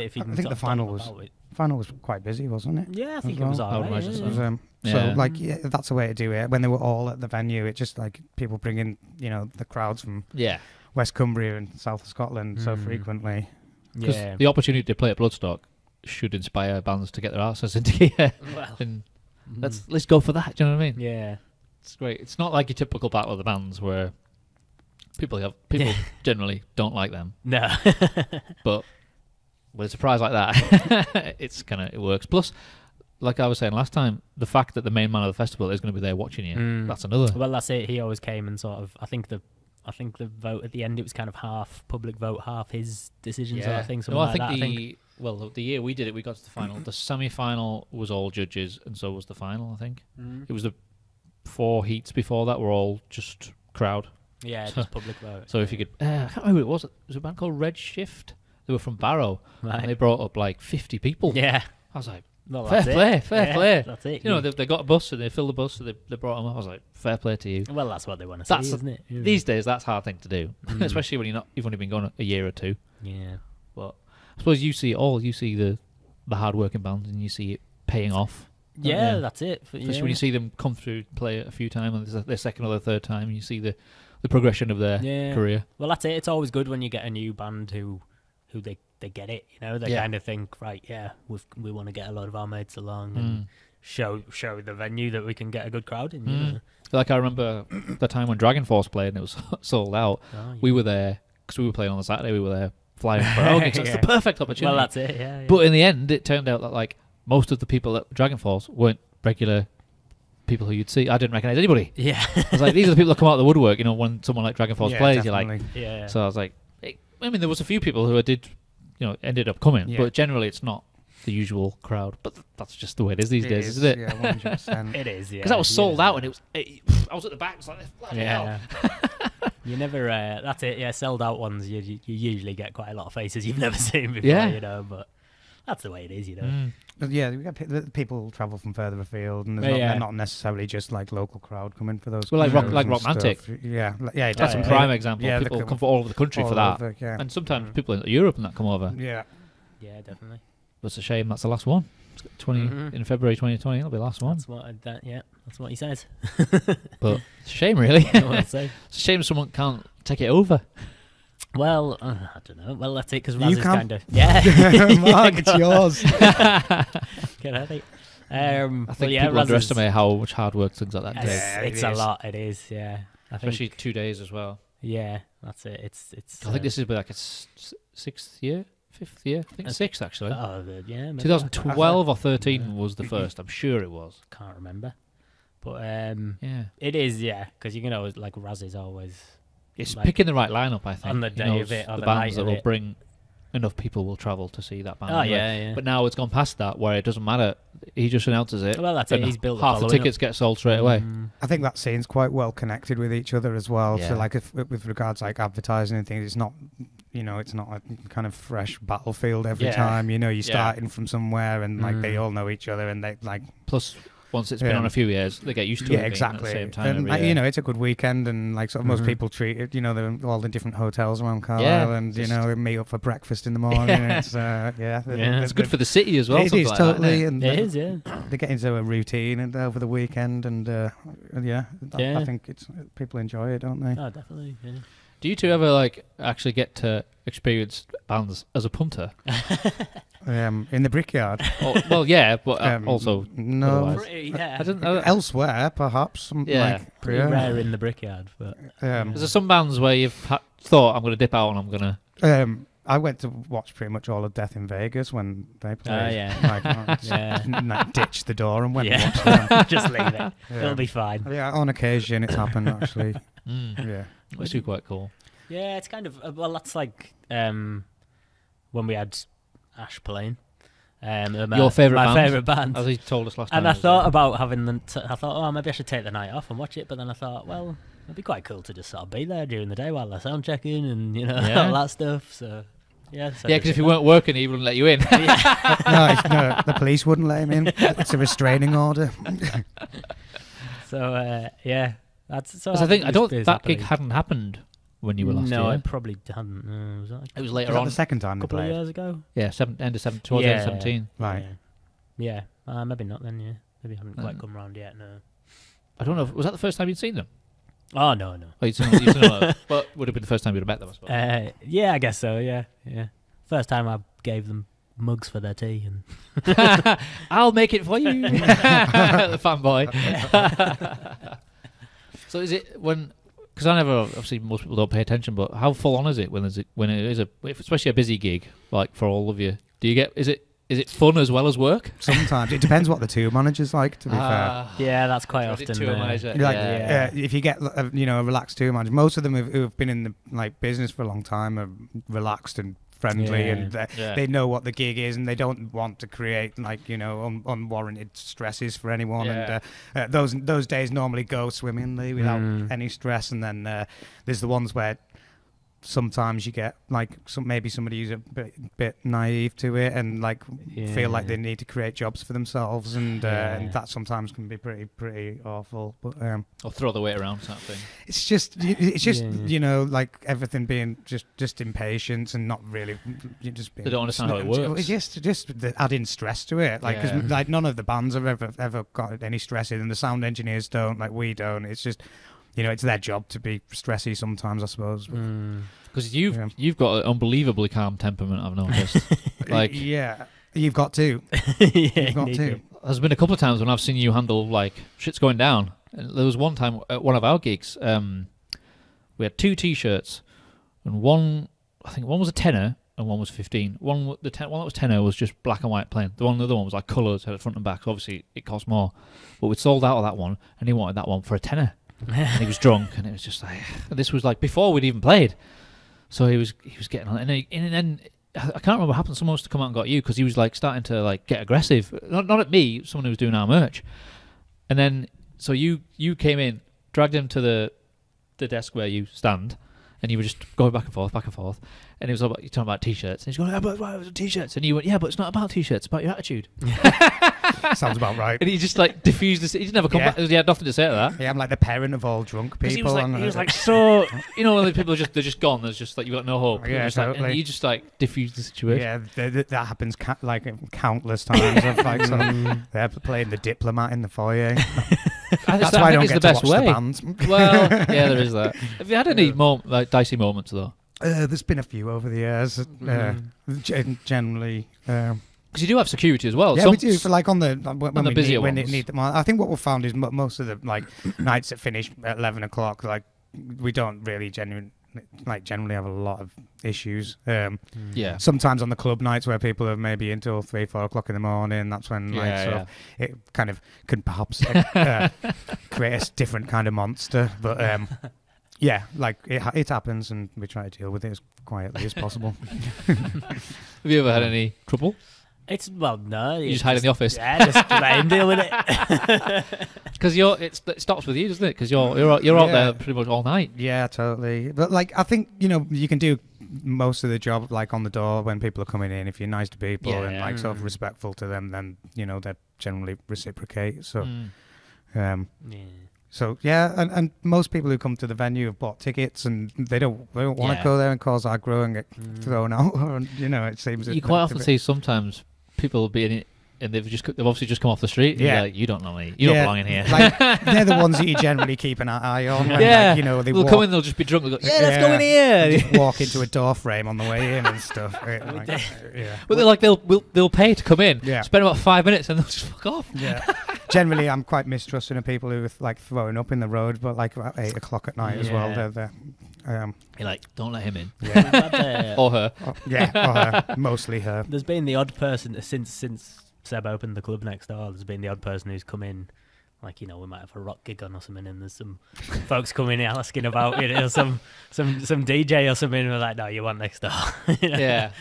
If you I can think sort the of final talk was- about it. Final was quite busy, wasn't it? Yeah, I think well. it was I would alright. imagine It so. was, Yeah. So, like, that's the way to do it. When they were all at the venue, it just like people bringing, the crowds from Yeah. West Cumbria and South of Scotland so Mm. frequently. Because Yeah. the opportunity to play at Bloodstock should inspire bands to get their asses into here. Well, And let's go for that. Do you know what I mean? yeah. It's great. It's not like your typical battle of the bands where people generally don't like them, No. but with a surprise like that, it works. Plus, like I was saying last time, the fact that the main man of the festival is going to be there watching you, Mm. that's another. Well, that's it. He always came and sort of. I think the vote at the end, it was kind of half public vote, half his decision sort of thing. Something No, I like think that. the year we did it, we got to the final. The semi-final was all judges, and so was the final. I think Mm. it was the 4 heats before that were all just crowd. Yeah, just public vote. So if you could, I can't remember who it was. It was a band called Redshift. They were from Barrow, and they Right. brought up like 50 people. Yeah. I was like, Well, fair that's it. play, fair Yeah, play. That's it. You know, they got a bus and they filled the bus, so they brought them up. I was like, fair play to you. Well, that's what they want to That's see, isn't it? These days, that's a hard thing to do, Mm. especially when you've only been going a year or two. Yeah. But I suppose you see the hard working bands and you see it paying off. Yeah, Yeah. that's it. Especially when you see them come through, play it a few times, and this is their second or their third time, and you see the progression of their Yeah. career. Well, that's it. It's always good when you get a new band who they get it. They Yeah. kind of think, right, yeah, we want to get a lot of our mates along Mm. and show the venue that we can get a good crowd in. Mm. Like I remember the time when Dragon Force played and it was sold out. Oh, yeah. We were there because we were playing on the Saturday. We were there flying for our gigs. That's Yeah. the perfect opportunity. Well, that's it. Yeah. But in the end, it turned out that like most of the people at Dragon Force weren't regular people who you'd see. I didn't recognise anybody. yeah. I was like, these are the people that come out of the woodwork. When someone like Dragon Force Yeah, plays, you're like. definitely. yeah. So I was like, I mean, there was a few people who ended up coming, Yeah. but generally it's not the usual crowd. But that's just the way it is these days, isn't it? Yeah, 100%. It is. Yeah. Because that was sold Yeah. out, and I was at the back. It's like, bloody hell. Yeah. You never. That's it. Yeah, sold out ones. You usually get quite a lot of faces you've never seen before. Yeah. But that's the way it is. But yeah, we get people travel from further afield, and Yeah. they're not necessarily just like local crowd coming for those. Well, like shows Rock- and Rockmantic. stuff. Yeah, yeah, That's Yeah, a yeah. prime example. Yeah, they People come come from all over the country all for that. over, yeah. And sometimes Mm. people in Europe and that come over. Yeah, Yeah, definitely. But it's a shame that's the last one. It's got 20 Mhm. in February 2020. It'll be the last one. That's what. That's what he says. But it's a shame, really. That's what I'd say. It's a shame someone can't take it over. Well, I don't know. Well, that's it because You Raz is can. kind of yeah. Mark, it's yours. Get out of it. I well, think yeah, people Raz is- underestimate how much hard work things like that It's, take. Yeah, it it's a is. lot. It is. Yeah. I think. Especially 2 days as well. Yeah, that's it. It's. I think this is like a 5th year. I think 6th actually. Yeah. Maybe 2012 or 13 was the first. I'm sure it was. Can't remember, but Yeah, it is. Yeah, because you know, like Raz is always it's like, picking the right lineup. I think on the He day knows of it, or the the bands night that of will it. bring enough people will travel to see that band. Oh, anyway. yeah. But now it's gone past that where it doesn't matter. He just announces it. Well, that's it. and He's built half the tickets get sold straight away. I think that scene's quite well connected with each other as well. Yeah. So like with regards like advertising and things, it's not, it's not a kind of fresh battlefield every time. You're starting from somewhere and like they all know each other and they like. Plus, once it's been on a few years, they get used to it. Yeah, exactly. At the same time And it's a good weekend, and like sort of most people treat it. They're all the different hotels around Carlisle, and meet up for breakfast in the morning. It's it's good for the city as well. It is like totally, that, and it is. Yeah, they get into a routine and over the weekend, and I think people enjoy it, don't they? Oh, definitely. Yeah. Do you two ever like actually get to experience bands as a punter? In the Brickyard. Well, yeah, but also no. otherwise. I don't, Elsewhere, perhaps. Pretty rare in the Brickyard. But is there some bands where you've thought I'm going to dip out and I'm going to? I went to watch pretty much all of Death in Vegas when they played. Ditched the door and went and watched them. Just leave it. It'll be fine. Yeah, on occasion it's happened actually. Yeah, it's actually quite cool. Yeah, it's kind of that's like when we had Ash playing. Your favourite band? My favourite band. As he told us last time. And I thought about having them. I thought, maybe I should take the night off and watch it. But then I thought, well, it'd be quite cool to just sort of be there during the day while they're sound checking and all that stuff. So because if you weren't working, he wouldn't let you in. no, the police wouldn't let him in. It's a restraining order. So that's. So I think that gig hadn't happened when you were last year. No, it probably hadn't. Was that? It was later Was that on. the second time A they couple of played? years ago. Yeah, end of 2017. Right. Yeah. Maybe not then. Yeah. Maybe haven't quite come round yet. No. I don't know. Was that the first time you'd seen them? Oh no. Oh, you'd seen them, but would have been the first time you'd have met them, I suppose. Yeah, I guess so. Yeah. First time I gave them mugs for their tea and I'll make it for you, the fanboy. So is it when? Because I never, obviously, most people don't pay attention. But how full on is it when it is especially a busy gig like for all of you? Do you get? Is it fun as well as work? Sometimes it depends what the tour manager's like. To be fair, yeah, that's quite often. Tour manager. If you get a relaxed tour manager, most of them who have been in the business for a long time are relaxed and friendly, and they know what the gig is, and they don't want to create unwarranted stresses for anyone. And those days normally go swimmingly without any stress. And then there's the ones where sometimes you get maybe somebody who's a bit naive to it and feel like they need to create jobs for themselves, and that sometimes can be pretty awful. But or throw the weight around sort of thing. It's just everything being just impatience and not really just being. They don't understand how it works. It's just adding stress to it, because none of the bands have ever got any stress in, and the sound engineers don't, we don't. It's just. It's their job to be stressy sometimes, I suppose. Because you've got an unbelievably calm temperament, I've noticed. You've got to. You've got to. There's been a couple of times when I've seen you handle shit's going down. And there was one time at one of our gigs, we had 2 T-shirts, and I think one was a tenner and one was 15. One that was tenner was just black and white plain. The other one was colours, had it front and back. So obviously it cost more, but we'd sold out of that one, and he wanted that one for a tenner. And he was drunk, and it was just this was before we'd even played, so he was getting on, and then I can't remember what happened. Someone must have come out and got you, because he was starting to get aggressive, not at me, someone who was doing our merch, and then so you came in, dragged him to the desk where you stand, and you were just going back and forth, and he was talking about T-shirts, and he's going, but why was it T-shirts? And you went, yeah, but it's not about T-shirts, it's about your attitude. Sounds about right. And he just diffused this. He didn't ever come back. He had nothing to say to that. Yeah, I'm like the parent of all drunk people. He was so, when people they're just gone. There's just you've got no hope. Yeah, totally. And you just diffused the situation. Yeah, that happens countless times. They're playing the diplomat in the foyer. That's why I don't get to watch the bands. Well, yeah, there is that. Have you had any dicey moments though? There's been a few over the years. Generally. Because you do have security as well. Yeah, we do. For on the when we busier when ones. it need them. I think what we've found is most of the nights that finish at 11 o'clock, we don't really generally have a lot of issues. Yeah. Sometimes on the club nights where people are maybe until 3-4 o'clock in the morning, that's when it kind of can perhaps create a different kind of monster. But Yeah, like it happens, and we try to deal with it as quietly as possible. Have you ever had any trouble? No. You just hide in the office. Yeah, just let him deal with it. Because it stops with you, doesn't it? Because you're out there pretty much all night. Yeah, totally. But like, I think you can do most of the job like on the door when people are coming in. If you're nice to people and like sort of respectful to them, then they generally reciprocate. So, So and most people who come to the venue have bought tickets and they don't want to go there and cause aggro and get thrown out. Or, it seems you quite often see sometimes people being and they've obviously just come off the street. And you're like, you don't know me. You don't belong in here. Like, they're the ones that you generally keep an eye on. When, they'll come in. They'll just be drunk. They'll go, let's go in here. Just walk into a door frame on the way in and stuff. But they'll pay to come in. Yeah. Spend about 5 minutes and they'll just fuck off. Yeah. Generally, I'm quite mistrusting of people who are like throwing up in the road, but like about 8 o'clock at night as well. You're like, don't let him in. Yeah. Or her. Or her. Mostly her. There's been the odd person since Seb opened the club next door. There's been the odd person who's come in, like we might have a rock gig on or something, and there's some folks coming in asking about it, or some DJ or something. And we're like, no, you want next door. Yeah.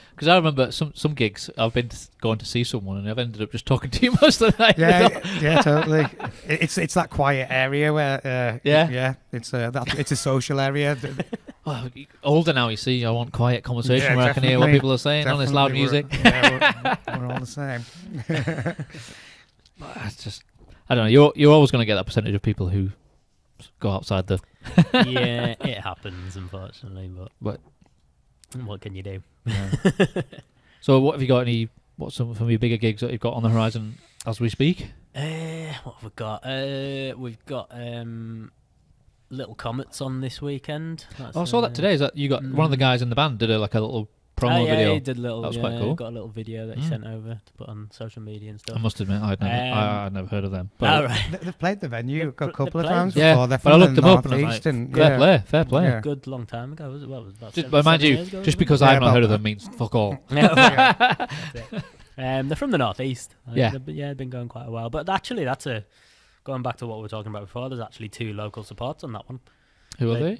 Because I remember some gigs I've been going to see someone and I've ended up just talking to you most of the night. Yeah, totally. It's that quiet area where it's a social area. Well, older now, you see. I want quiet conversation where I can hear what people are saying on this loud music. We're all the same. It's just, I don't know. You're always going to get that percentage of people who go outside the. Yeah, it happens, unfortunately. But what can you do? Yeah. So, what have you got? What's some of your bigger gigs that you've got on the horizon as we speak? What have we got? We've got Little Comets on this weekend. I saw that today. Is that you got one of the guys in the band did a little promo video? He did a little. That was quite cool. Got a little video that he sent over to put on social media and stuff. I must admit, I'd never heard of them. But they've played the venue a couple of times before. Yeah, they're but I looked them up and I was like, and fair play. Yeah. Good long time ago. Was it? What was it, about but mind you, years ago, just because I've not heard of them means fuck all. They're from the northeast. Yeah, they've been going quite a while. But actually, going back to what we were talking about before. There's actually 2 local supports on that one. Who are they?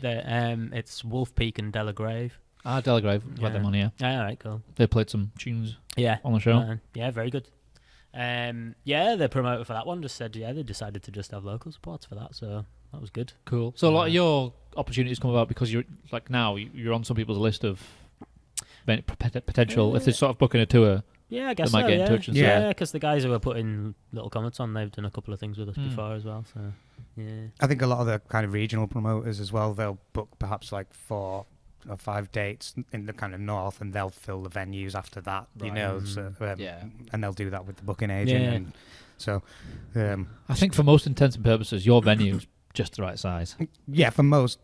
It's Wolf Peak and Delagrave. Delagrave, got them on here. All right, cool. They played some tunes on the show. Very good. The promoter for that one just said, they decided to just have local supports for that, so that was good. Cool. So a lot of your opportunities come about because you're on some people's list of potential, if they're sort of booking a tour. Yeah, I guess they might get in touch and say. Because the guys who are putting Little Comets on, they've done a couple of things with us before as well, so yeah. I think a lot of the kind of regional promoters as well, they'll book perhaps like 4 or 5 dates in the kind of north, and they'll fill the venues after that, so, and they'll do that with the booking agent. Yeah. And so I think for most intents and purposes, your venue's just the right size. Yeah, for most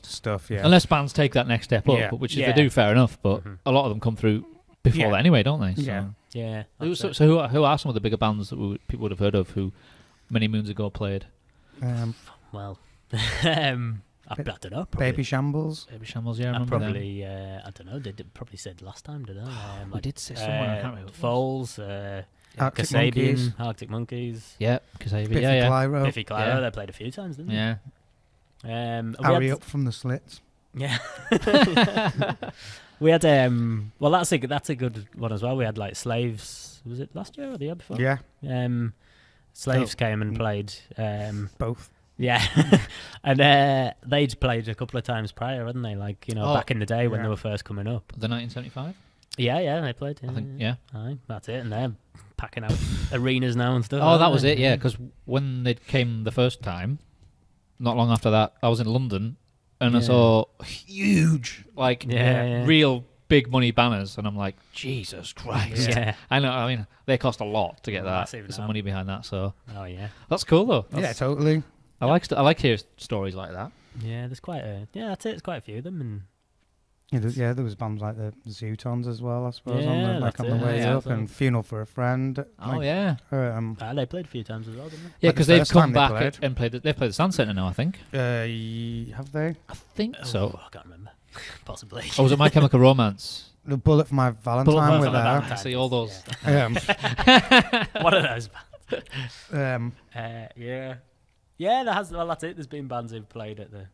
stuff, yeah. Unless bands take that next step up, which if they do, fair enough, but a lot of them come through before that anyway, don't they? So. Yeah. So who are some of the bigger bands that people would have heard of who many moons ago played? I don't know. Baby Shambles. Baby Shambles, yeah, I remember probably, I don't know. They probably said last time, did I? We did say somewhere. I can't remember. Foals, Kasabian, Arctic Monkeys. Yeah, Kasabian. Biffy Clyro. Biffy Clyro. They played a few times, didn't they? Yeah. Harry Up from the Slits. Yeah. We had that's a good one as well. We had like Slaves. Was it last year or the year before? Yeah. Slaves came and played. Both. Yeah, and they'd played a couple of times prior, hadn't they? Like back in the day when they were first coming up. The 1975. Yeah, they played. I think. Yeah. Aye, that's it, and they're packing out arenas now and stuff. Oh, that was it. Yeah, because when they came the first time, not long after that, I was in London. And I saw huge, real big money banners, and I'm like, Jesus Christ! Yeah, I know. I mean, they cost a lot to get that. There's some money behind that, so that's cool though. Totally. I like hearing stories like that. Yeah, there's quite a that's it. There's quite a few of them, and there was bands like the Zootons as well, I suppose, on the way up, and Funeral for a Friend. They played a few times as well, didn't they? Yeah, because they've come back and played. They've played the Sound Centre now, I think. Have they? I think so. I can't remember. Possibly. Or was it My Chemical Romance? The Bullet for My Valentine with that. I see all those. One of those bands. Yeah, that's it. There's been bands who've played at the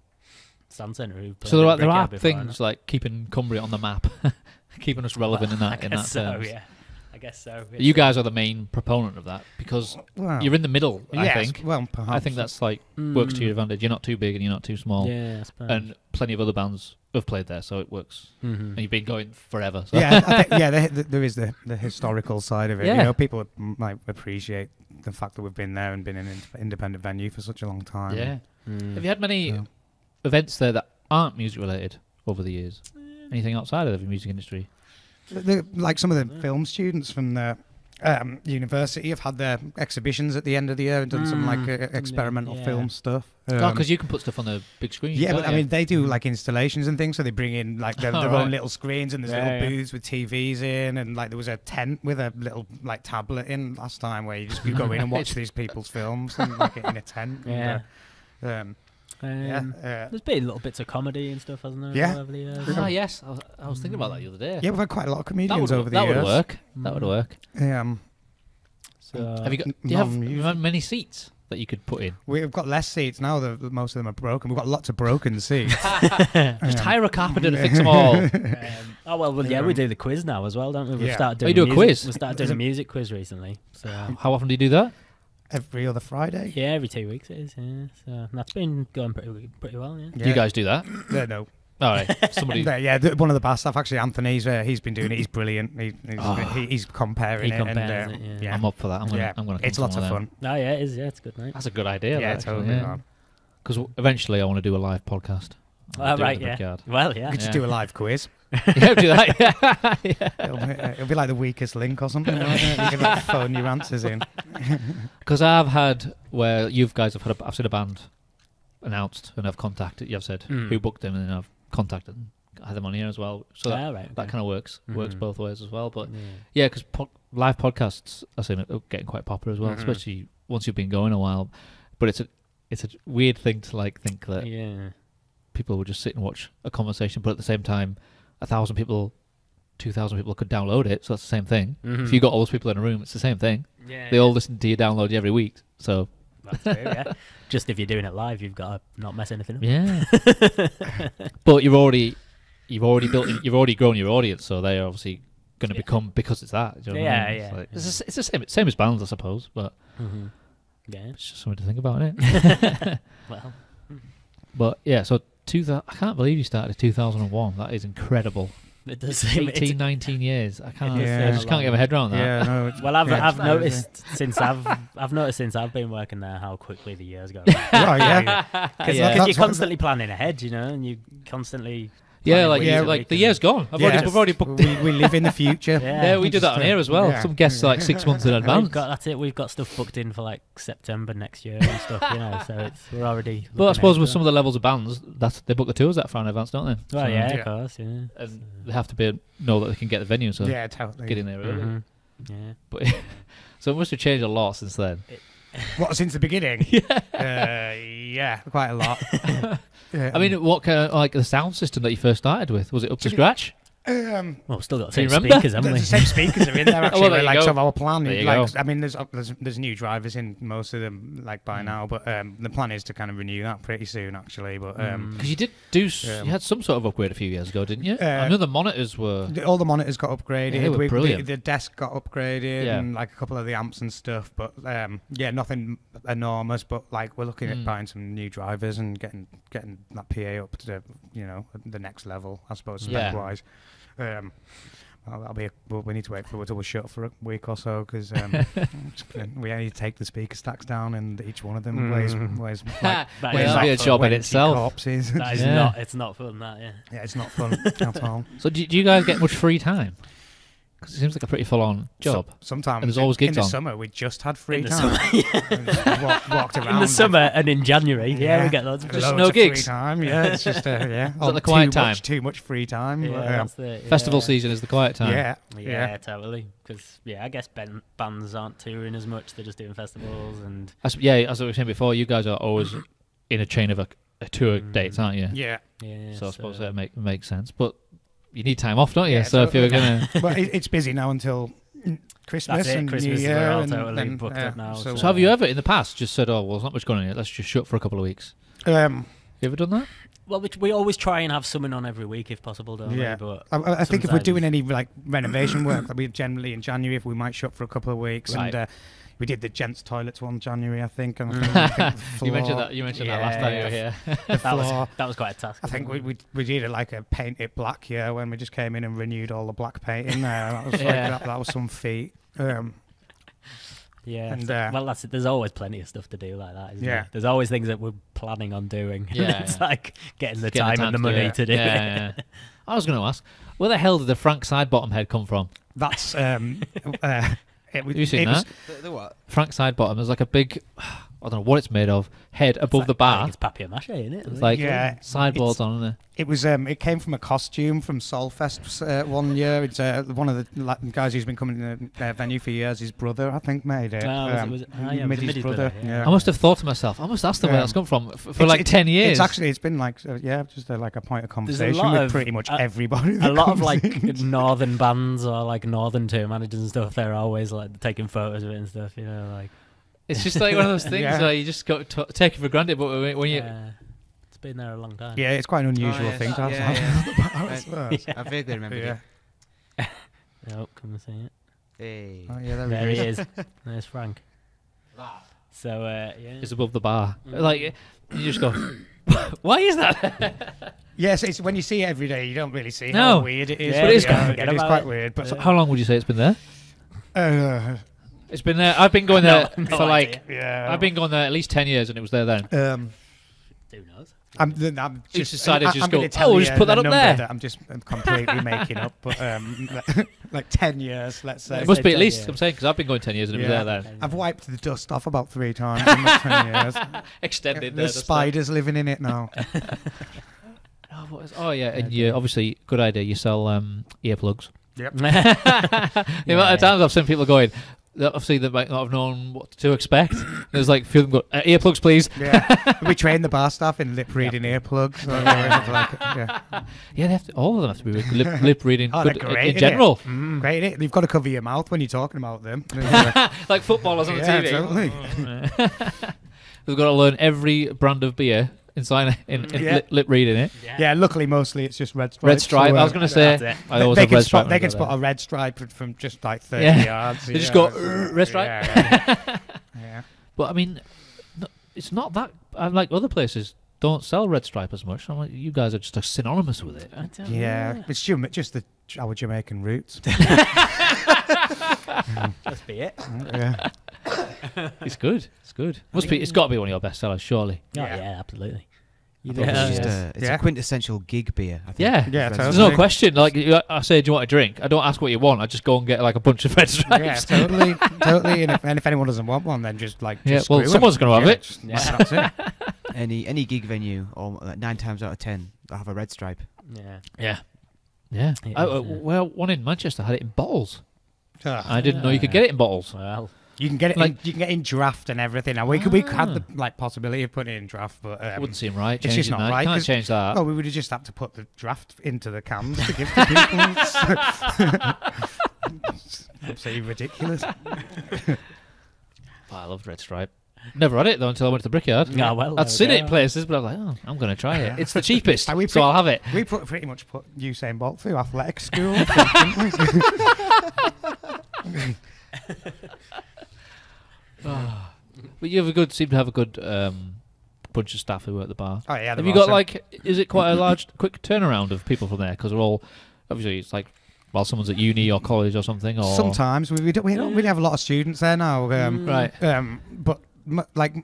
Sound Centre who've played So at there are Brickyard before, things like keeping Cumbria on the map, keeping us relevant in that terms. Yeah. I guess so. You guys are the main proponent of that because Well, you're in the middle. I yes, think. Well, perhaps. I think that's like works to your advantage. You're not too big and you're not too small. Yeah, I suppose. And plenty of other bands have played there, so it works. Mhm. And you've been going forever. So. Yeah, I think, there is the historical side of it. Yeah. You know, people might appreciate the fact that we've been there and been in an independent venue for such a long time. Yeah. Mm. Have you had many Yeah. events there that aren't music related over the years? Anything outside of the music industry? Like some of the film students from the university have had their exhibitions at the end of the year and done some like experimental Yeah. film stuff. Because you can put stuff on the big screen. Yeah, can't but I you? mean, they do like installations and things, so they bring in like their Right. own little screens and there's Yeah, little yeah. booths with TVs in, and like there was a tent with a little like tablet in last time where you go in and watch these people's films and like in a tent. Yeah. And, There's been little bits of comedy and stuff, hasn't there? Yeah. Over the years? Ah, yes. I was thinking about that the other day. yeah, we've had quite a lot of that comedians would, over the that years. would work. That would work. So, Have you got? Do you have non-music. many seats that you could put in? We've got less seats now. Most of them are broken. We've got lots of broken seats. Just hire a carpenter to fix them all. yeah, we do the quiz now as well, don't we? We've Yeah. started Oh, you doing do a music- quiz? We started doing a music quiz recently. So How often do you do that? Every other Friday. yeah, every 2 weeks it is. Yeah, so that's been going pretty well. Yeah. Do you guys do that? No. All right. Somebody. One of the best staff actually, Anthony's. He's been doing it. He's brilliant. He's comparing He it. compares and, it, yeah. I'm up for that. I'm gonna. It's lots of fun. Oh yeah, it is. Yeah, it's good, mate. That's a good idea. Yeah, that, totally. actually, Because eventually I want to do a live podcast. I'll do it Right, in the yeah. Brickyard. Well, yeah. We could just Yeah. do a live quiz. Yeah, do that. Yeah. It'll be like the weakest link or something. Won't it? You can like, phone your answers in. Because I've had where you guys have had. I've seen a band announced and I've contacted. You've said who booked them, and then I've contacted them. I had them on here as well. So that kind of works both ways as well. But yeah, because live podcasts I think are getting quite popular as well, especially once you've been going a while. But it's a weird thing to like think that people will just sit and watch a conversation, but at the same time, 1,000 people, 2,000 people could download it. So that's the same thing. If you got all those people in a room, it's the same thing. Yeah, They all listen to your download every week. So That's true, yeah. Just if you're doing it live, you've got to not mess anything up. yeah. But you've already grown your audience, so they're obviously going to become because it's that. Do you know what I mean? Yeah. It's the same as bands, I suppose, but Yeah. it's just something to think about, isn't it? Well, But yeah, so I can't believe you started in 2001. That is incredible. it does seem 18, 19 years. I Yeah. just can't get my head around that. Yeah, no. Well, I've it's noticed since I've been working there how quickly the years go. Oh, yeah. Because Yeah. you're That's constantly planning ahead, you know, and you constantly. Yeah, planning weeks and like weeks the and- year's gone. We've already booked. We live in the future. Yeah. We do that on here as well. Yeah. Some guests are like 6 months in advance. That's it. We've got stuff booked in for like September next year and stuff, you know. So we're already. But I suppose with some of the levels of bands, they book the tours that far in advance, don't they? Well, So- yeah, Yeah. of course, yeah. And they have to know that they can get the venue, so Yeah, totally. get in there early. Mhm. Yeah. But so it must have changed a lot since then. What, since the beginning? Yeah, quite a lot. Yeah. I mean, what kind of, like the sound system that you first started with, was it up to scratch? Well, we've still got the Do you same remember? speakers, haven't the we? same speakers are in there actually. Well, there you like go. so our plan There is you like, go. I mean, there's new drivers in most of them like by now, but the plan is to kind of renew that pretty soon actually. But Because you did you had some sort of upgrade a few years ago, didn't you? I know the monitors were. all the monitors got upgraded. Yeah, they were brilliant. The desk got upgraded, Yeah. and like a couple of the amps and stuff. But yeah, nothing enormous. But like we're looking at buying some new drivers and getting that PA up to the next level, I suppose, Yeah. spec wise. Well, we need to wait for a double shut for a week or so because we need to take the speaker stacks down, and each one of them weighs like That Well, is that'll be a not job fun. in itself. corpses. That is Yeah. it's not fun, that, yeah. Yeah, it's not fun at all. So do you guys get much free time? Because it seems like a pretty full-on job. Sometimes And there's always gigs in the on. summer. We just had free In the time. summer, And just walked around. In the summer and in January, Yeah. we get loads of Just Loads no of gigs. Free time. Yeah, it's just yeah. that the quiet time? Too much free time. Yeah, but, that's it, yeah. Festival season is the quiet time. Yeah, Yeah, totally. Because I guess bands aren't touring as much; they're just doing festivals and. As I was saying before, you guys are always in a chain of a tour dates, aren't you? yeah. Yeah, So I suppose that makes sense. But you need time off, don't you? Yeah, so if you're totally. gonna, But it's busy now until Christmas That's it, and Christmas New is Year. all and totally then, booked up now, So have you ever in the past just said, "Oh, well, there's not much going on here. Let's just shut for a couple of weeks"? You ever done that? Well, we always try and have someone on every week if possible, don't we? But I think if we're doing sometimes- any like renovation work, we generally in January, if we might shut for a couple of weeks, Right. and we did the gents' toilets one January, I think. And I think the You mentioned floor- that. You mentioned that last time you were here. that was quite a task. I think we did like a paint it black here when we just came in and renewed all the black painting there. That was like, Yeah. that was some feat. Yeah. And, Well, there's always plenty of stuff to do like that. Isn't Yeah. there? There's always things that we're planning on doing. Yeah, It's yeah. like getting the Getting time and the money it. to do Yeah, it. yeah. I was going to ask, where the hell did the Frank Sidebottom head come from? That's it was, Have you seen it that? was- The what? Frank Sidebottom. There's like a big, I don't know what it's made of, head above the I bar. think it's papier-mâché, isn't it? It's like Yeah, sideboards on it. It was. It came from a costume from Solfest one year. It's one of the guys who's been coming to the venue for years. His brother, I think, made it. Was it Middy's Middy's brother. yeah. I must have thought to myself, I must ask them where that's come from for like 10 years. It's been like just like a point of There's a conversation lot with of- pretty much everybody. A that lot of comes like in. northern bands or like northern tour managers and stuff. They're always like taking photos of it and stuff. You know, like It's just like one of those things Yeah. where you just got take it for granted, but when you it's been there a long time. Yeah, it's quite an unusual yes. thing to have. Yeah, Yeah. I vaguely remember Yeah. it. Oh, come and see it. Hey. Oh, yeah, There he he is. is. There's Frank. So yeah. it's above the bar. Like you just go, why is that? Yes, it's when you see it every day, you don't really see No. how weird it is. Yeah, But it is Yeah, quite- forget it is about quite it. weird. But So how long would you say it's been there? It's been there. I've been going there No for like. yeah, I've been going there at least 10 years, and it was there then. Who knows? I'm He's just decided to just I'm go, gonna tell "Oh, we'll you just put the that up number there." that I'm just completely making up, but like 10 years, let's say. It must be at 10 least. years. I'm saying because I've been going 10 years, and it was Yeah. there then. I've wiped the dust off about 3 times in the 10 years. Extended. There's spiders living in it now. Oh yeah, and you obviously good idea. You sell earplugs. Yep. The amount of times I've seen people going, obviously they might not have known what to expect. There's like a few of them go, earplugs, please. Yeah, we train the bar staff in lip reading earplugs. So Yeah, they have to. All of them have to be lip reading. Oh, they're good, great, in innit? general, Great, innit? You've got to cover your mouth when you're talking about them. like footballers on the Yeah, TV. totally. They've got to learn every brand of beer inside in Yeah. lip reading it. Yeah, luckily mostly it's just red stripe. Red stripe. I was going to say. That's it. I always they have can red spot. stripe. They can spot a red stripe from just like 30 Yeah. yards. They just go, red stripe. Yeah. But I mean, it's not that. Like other places don't sell red stripe as much. I'm like, you guys are just synonymous with it. Yeah, it's just our Jamaican roots. Just be it. Yeah. It's good. It's good. Must be. It's got to be one of your best sellers, surely. Oh, Yeah. yeah, absolutely. I think Yeah. it's just Yeah. it's Yeah. a quintessential gig beer. I think. Yeah. Yeah, There's totally. no question. Like I say, do you want a drink? I don't ask what you want. I just go and get like a bunch of red Yeah, stripes. totally. And if anyone doesn't want one, then just like Yeah, just well, screw 'em. someone's gonna have Yeah, it. just- Yeah. That's it. Any gig venue, or like 9 times out of 10, they'll have a red stripe. Yeah. Yeah. Yeah. It is, Well, one in Manchester had it in bottles. Ah, I didn't know you could get it in bottles. Well, you can get it. You can get in draft and everything. Now we had the possibility of putting it in draft, but It wouldn't seem right. it's just changing not that. right. Can't 'cause- change that. Well, we would have just had to put the draft into the cans to give to people. It's absolutely ridiculous. I love red stripe. Never had it though until I went to the Brickyard. Yeah, well, there I'd we seen it go. in places, but I was like, oh, I'm going to try it. Yeah. It's the cheapest, We so I'll have it. We pretty much put Usain Bolt through athletic school. didn't we? But you have seem to have a good bunch of staff who work at the bar. Oh yeah. Have you got like? Is it quite a large, quick turnaround of people from there? Because they're all obviously it's like while someone's at uni or college or something. Or Sometimes we don't really have a lot of students there now. Right. But like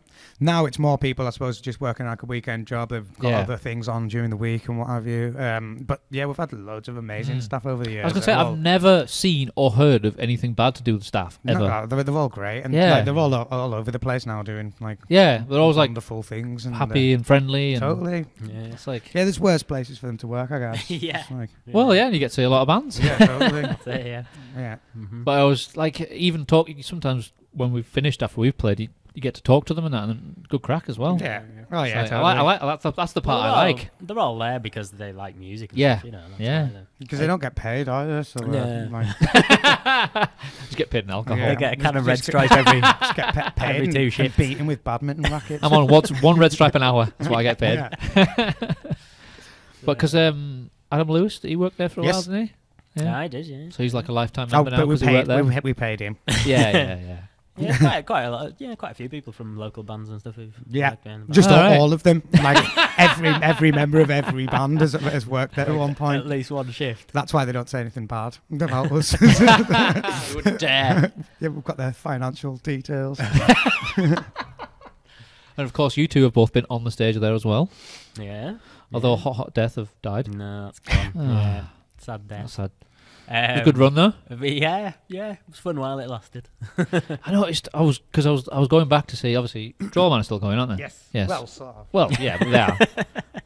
now it's more people, I suppose, just working like a weekend job. They've got Yeah. other things on during the week and what have you. But yeah, we've had loads of amazing stuff over the years. I was going to say I've never seen or heard of anything bad to do with staff ever. No, they're all great, and Yeah. like, they're all over the place now doing like Yeah, they're always like wonderful things and happy and friendly and totally. yeah. it's like Yeah, there's worse places for them to work, I guess. Yeah. It's like, well, yeah, and you get to see a lot of bands. yeah, totally. That's it, yeah. Yeah. Mm-hmm. But I was like, even talking sometimes when we've finished after we've played, you you get to talk to them and that, and good crack as well. Yeah. Oh yeah. So Totally. that's the part Well, I like. They're all there because they like music. And Yeah. stuff, you know. That's Yeah. why they're- Because they don't get paid either. So Yeah. like, Just get paid in alcohol. Yeah. They get a can of red Just- stripe every. just get paid Every and, two and shifts. beaten with badminton rackets. I'm on one red stripe an hour. That's what I get paid. Yeah. But because Adam Lewis, he worked there for a Yes. while, didn't he? Yeah, I did. Yeah. So he's like a lifetime Oh, member now but we because he worked paid. there. We paid him. Yeah. Yeah, quite a lot. Yeah, quite a few people from local bands and stuff. Who've Yeah. like been in the Just band. All right. all of them. Like every member of every band has worked there at one At point. least one shift. That's why they don't say anything bad about us. You wouldn't dare. Yeah, we've got their financial details. And of course, you two have both been on the stage there as well. Yeah. Although yeah. Hot Death have died. No, that's gone. Ah. Yeah, sad death. That's sad. It was a Um, good run though. but yeah, it was fun while it lasted. I noticed I was going back to see. Obviously, Drollman is still going, aren't they? Yes. Yes. Well, sort of. Well, yeah, they are.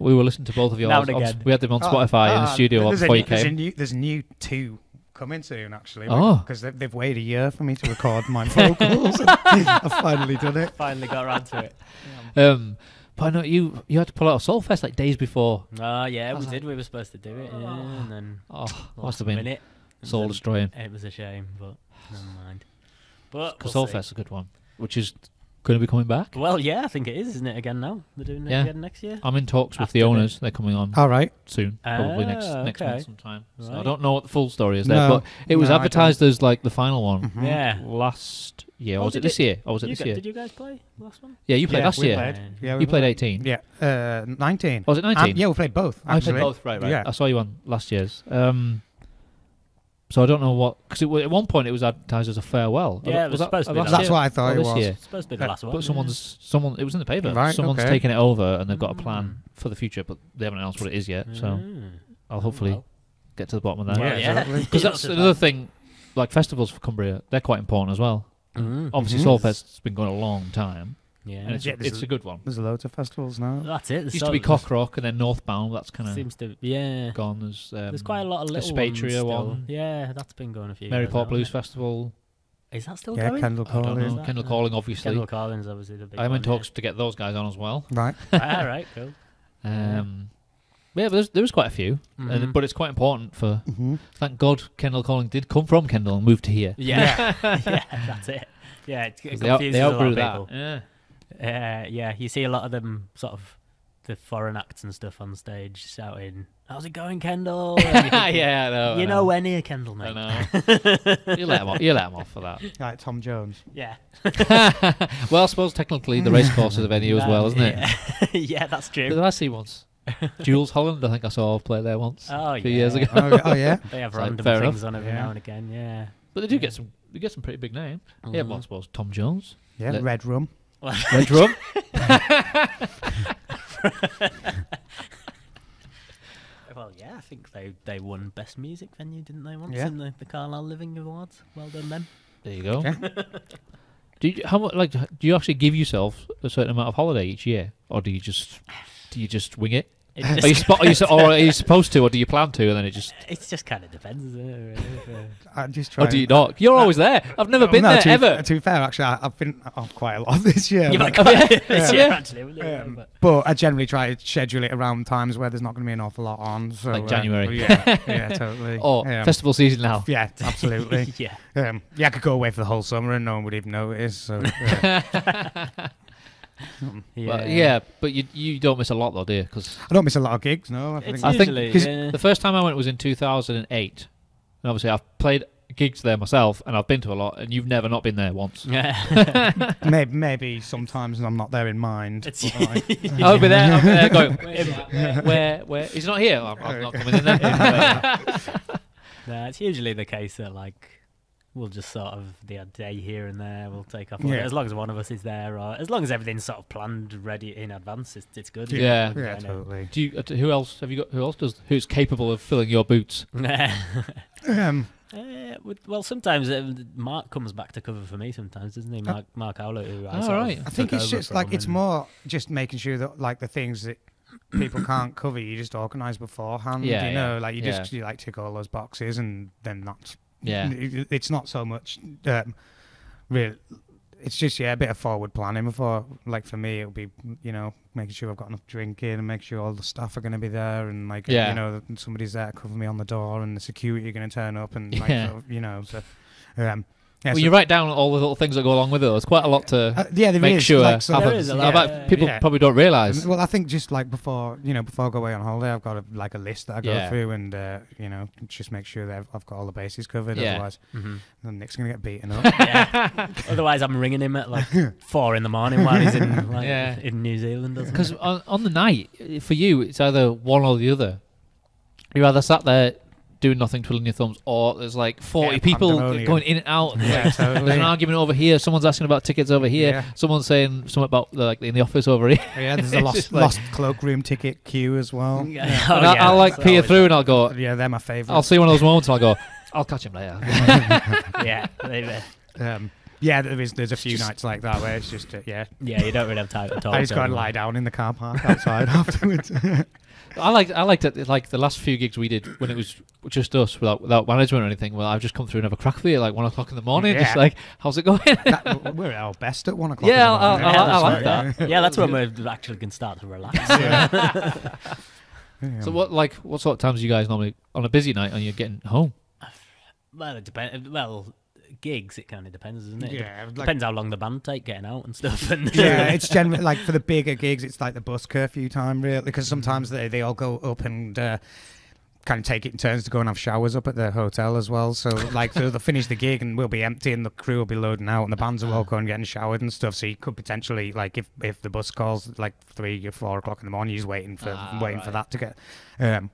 We were listening to both of yours. Now and again. We had them on Spotify in the studio there's before a, you there's a came. new, there's new 2 coming soon actually. Oh. Because they've waited a year for me to record my vocals. I've finally done it. Finally got around to it. But I know you had to pull out of Soulfest like days before. Oh yeah, was we like- did. We were supposed to do it, yeah, and then Oh, must last have been minute, soul then destroying. It was a shame, but never mind. But Because we'll see. Soulfest is a good one, which is going to be coming back. Well, yeah, I think it is, isn't it? Again now, they're doing it Yeah. again next year. I'm in talks with After the the- owners. They're coming on All right. soon, probably next okay. month sometime. So I Right. don't know what the full story is there, No. but it was No, I advertised as like the final one Mhm. Yeah. last year. Or Oh, was it did this year? Or was it You this gu- year? Did you guys play last one? Yeah, you played Yeah, last we year. played. Yeah, we You played played. 18. Yeah, 19. Was it 19? Yeah, we played both. I Actually. played both. Right. Yeah. I saw you on last year's. So I don't know what, because at one point it was advertised as a farewell. Yeah, it was supposed to be last the That's year? what I thought Or it this was. year? It's supposed to be the last one. But yeah. it was in the paper. Right, Someone's okay. taken it over and they've got a plan for the future, but they haven't announced what it is yet. So Mm. I'll hopefully Well. get to the bottom of that. Yeah, exactly. Because that's another thing. Like festivals for Cumbria, they're quite important as well. Mm. Obviously, Mhm. Soulfest's been going a long time, Yeah. and it's, Yeah, it's a good one. There's loads of festivals now. That's it. It used to be Cockrock and then Northbound. That's kind of Seems to yeah. gone. There's Quite a lot of little Spatria ones still. one. Yeah, that's been going a few. Maryport years now, Blues hasn't Festival. it? Is that still Yeah, going? Kendall I don't Calling. know. Kendall Calling, obviously. Kendall Collins, obviously the big I'm one. in talks to get those guys on as well. Right. Yeah. All right, cool. Yeah, but there was quite a few, Mhm. but it's quite important for. Mm-hmm. Thank God, Kendall Calling did come from Kendall and moved to here. Yeah, yeah, that's it. Yeah, it 'Cause confuses they a lot outgrew of that. people. Yeah. Yeah, you see a lot of them sort of the foreign acts and stuff on stage shouting, "How's it going, Kendall?" And you think, Yeah, I know. you I know we're near Kendall, I mate. know. You let them off for that. Like Tom Jones. Yeah. Well, I suppose technically the race course is a venue as well, isn't it? it? Yeah, that's true. Did I see once? Jules Holland, I think I saw play there once. Oh, a few years yeah. ago. Oh yeah. They have It's like, random fair things enough. on every Yeah. now and again. Yeah. But they do get some pretty big names. Yeah, well, I suppose Tom Jones. Yeah. Let- Red Rum. Red Rum. Well, yeah, I think they won best music venue, didn't they? Once Yeah. in the Carlisle Living Awards. Well done, them. There you go. Yeah. Do you actually give yourself a certain amount of holiday each year, or do you just wing it? It Are you, are you supposed to, or do you plan to, and then it just? It just kind of depends, isn't it? Really? I just try. Or do you not? You're always there. I've never been No, there to, ever. To be fair, actually, I've been off quite a lot this year. You've but- had quite this Yeah. year, actually. Haven't you? But- But I generally try to schedule it around times where there's not going to be an awful lot on. So, Like January. Yeah, totally. Or festival season now. Yeah, absolutely. yeah. Yeah, I could go away for the whole summer and no one would even notice. So, Yeah. But you don't miss a lot though, do you? Because I don't miss a lot of gigs. No, I It's think. I think usually 'cause yeah. the first time I went was in 2008, and obviously I've played gigs there myself, and I've been to a lot, and you've never not been there once. Yeah. maybe sometimes I'm not there in mind. It's- but, like, I'll be there going, where? He's not here. I'm not coming in there. No, it's usually the case that like we'll just sort of the odd day here and there we'll take off Yeah. as long as one of us is there, or as long as everything's sort of planned, ready in advance. It's good. Yeah. yeah, totally. Do you? Who else have you got? Who else who's capable of filling your boots? Well, sometimes Marc comes back to cover for me. Sometimes, doesn't he? Marc Howlett, who I Oh, sort of right. I think took it's over just like from it's and- more just making sure that like the things that people can't cover, you just organise beforehand. Yeah, you know, yeah, like you yeah. just you like tick all those boxes, and then that's Yeah. It's not so much real. it's just a bit of forward planning before. Like for me, it'll be making sure I've got enough drinking and make sure all the staff are going to be there and like somebody's there to cover me on the door and the security are going to turn up and so. Well, you write down all the little things that go along with it. It's quite a lot to make sure happens. People probably don't realise. Well, I think just like before I go away on holiday, I've got a list that I go through and just make sure that I've got all the bases covered. Otherwise, then Nick's gonna get beaten up. Otherwise, I'm ringing him at like 4 a.m. while he's in New Zealand. Because on the night for you, it's either one or the other. You're either sat there doing nothing, twiddling your thumbs, or there's like 40 people going in and out. There's an argument over here. Someone's asking about tickets over here. Someone's saying something about like in the office over here. There's a lost cloakroom ticket queue as well. I'll like peer through and I'll go. Yeah, they're my favourite. I'll see one of those moments and I'll go. I'll catch him later. There's a few nights like that where it's just you don't really have time to talk. I just go and lie down in the car park outside afterwards. I liked it. Like the last few gigs we did when it was just us without management or anything. Well, I've just come through and have a crack for you like 1 o'clock in the morning. Just like, how's it going? We're at our best at 1 o'clock. Yeah, in the morning. I like that. Yeah, that's when we actually can start to relax. So what sort of times are you guys normally on a busy night? Are you getting home? Well, it depends. Well, gigs, it kind of depends, doesn't it? Yeah, depends how long the band take getting out and stuff. And it's generally like for the bigger gigs, it's like the bus curfew time, really, because sometimes they all go up and kind of take it in turns to go and have showers up at the hotel as well. So they'll finish the gig and we'll be empty and the crew will be loading out and the bands will all go and getting showered and stuff. So you could potentially if the bus calls like 3 or 4 o'clock in the morning, you're just waiting for that to get. And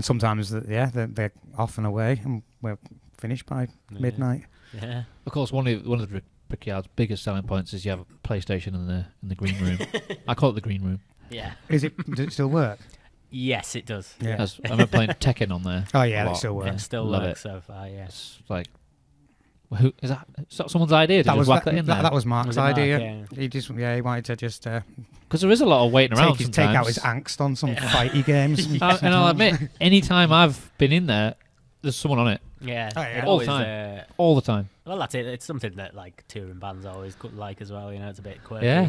sometimes they're off and away and we're finished by midnight. Yeah. Of course, one of the Brickyard's biggest selling points is you have a PlayStation in the green room. I call it the green room. Yeah. Does it still work? Yes, it does. Yeah. I remember playing Tekken on there. Oh yeah, it still works. It still works so far. Yeah. It's like, who is that? Is that someone's idea to just whack that in there? That was Marc's idea. Marc, yeah. He wanted to just because there is a lot of waiting around. Take out his angst on some fighty games. And I'll admit, any time I've been in there, there's someone on it. Yeah, all the time. All the time. Well, that's it. It's something that like touring bands always like as well. It's a bit quirky. Yeah.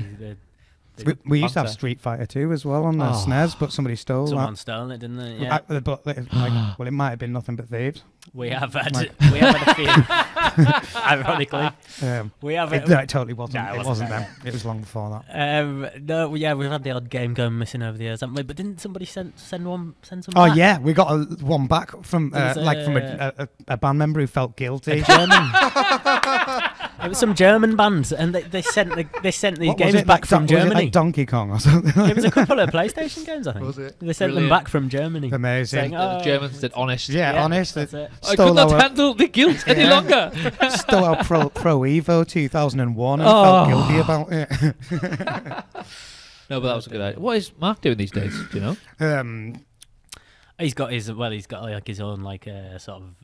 We used to have Street Fighter 2 as well on the SNES, but somebody stole Someone that. stole it, didn't they? Yeah. It might have been nothing but thieves. We have had a few. Ironically, we have. It totally wasn't. No, it wasn't them. It was long before that. No, we've had the odd game going missing over the years, haven't we? But didn't somebody send some? Oh back? yeah, we got one back from a band member who felt guilty. It was some German band, and they sent these games back from Germany. Was it like Donkey Kong or something? It was a couple of PlayStation games, I think. Was it? They sent them back from Germany. Amazing. Saying, the Germans did honest. Yeah, honest. That's it. I could not handle the guilt any longer. Stole our Pro Evo 2001 and felt guilty about it. No, but that was a good idea. What is Marc doing these days? Do you know? He's got like his own sort of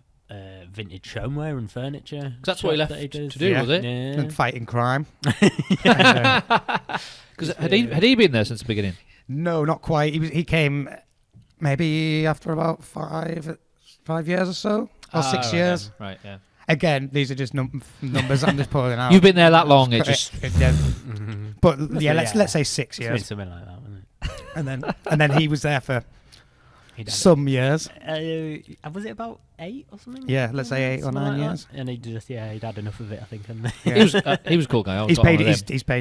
vintage homeware and furniture. That's what he left to do, was it? Yeah. And fighting crime. Because had he been there since the beginning? No, not quite. He came maybe after about 5 years or so, or 6 years. Right, yeah. Again, these are just numbers I'm just pulling out. You've been there that long, it just. But let's say 6 It's years, something like that, wasn't it? and then he was there for some years. Was it about 8 or something? Yeah, let's say 8 or 9 years. And he'd had enough of it, I think. And He was a cool guy. He's paid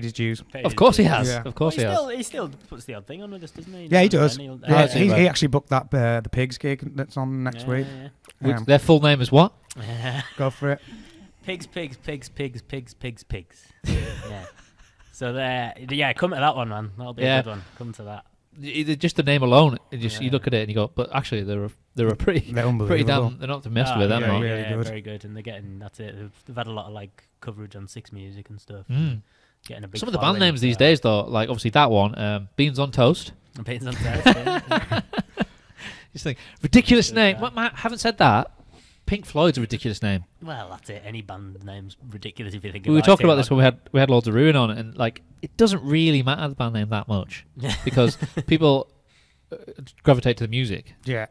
his dues. Of course he has. Yeah. Of course he has. He still puts the odd thing on with us, doesn't he? Yeah, he does. He actually booked that the Pigs gig that's on next week. Their full name is what? Go for it. Pigs. Yeah. So come to that one, man. That'll be a good one. Come to that. Just the name alone, you look at it and you go, but actually they're a pretty damn. They're not to mess with, aren't they? Really good. Very good, and they're getting that's it. They've had a lot of coverage on Six Music and stuff. Getting a big. Some of the band names these days, though, like obviously that one, Beans on Toast. Beans on Toast. Yeah. Just think ridiculous name. What? Haven't said that. Pink Floyd's a ridiculous name. Well, that's it. Any band name's ridiculous if you think. We were talking about this when we had loads of Ruin on it, and it doesn't really matter the band name that much because people gravitate to the music. Yeah.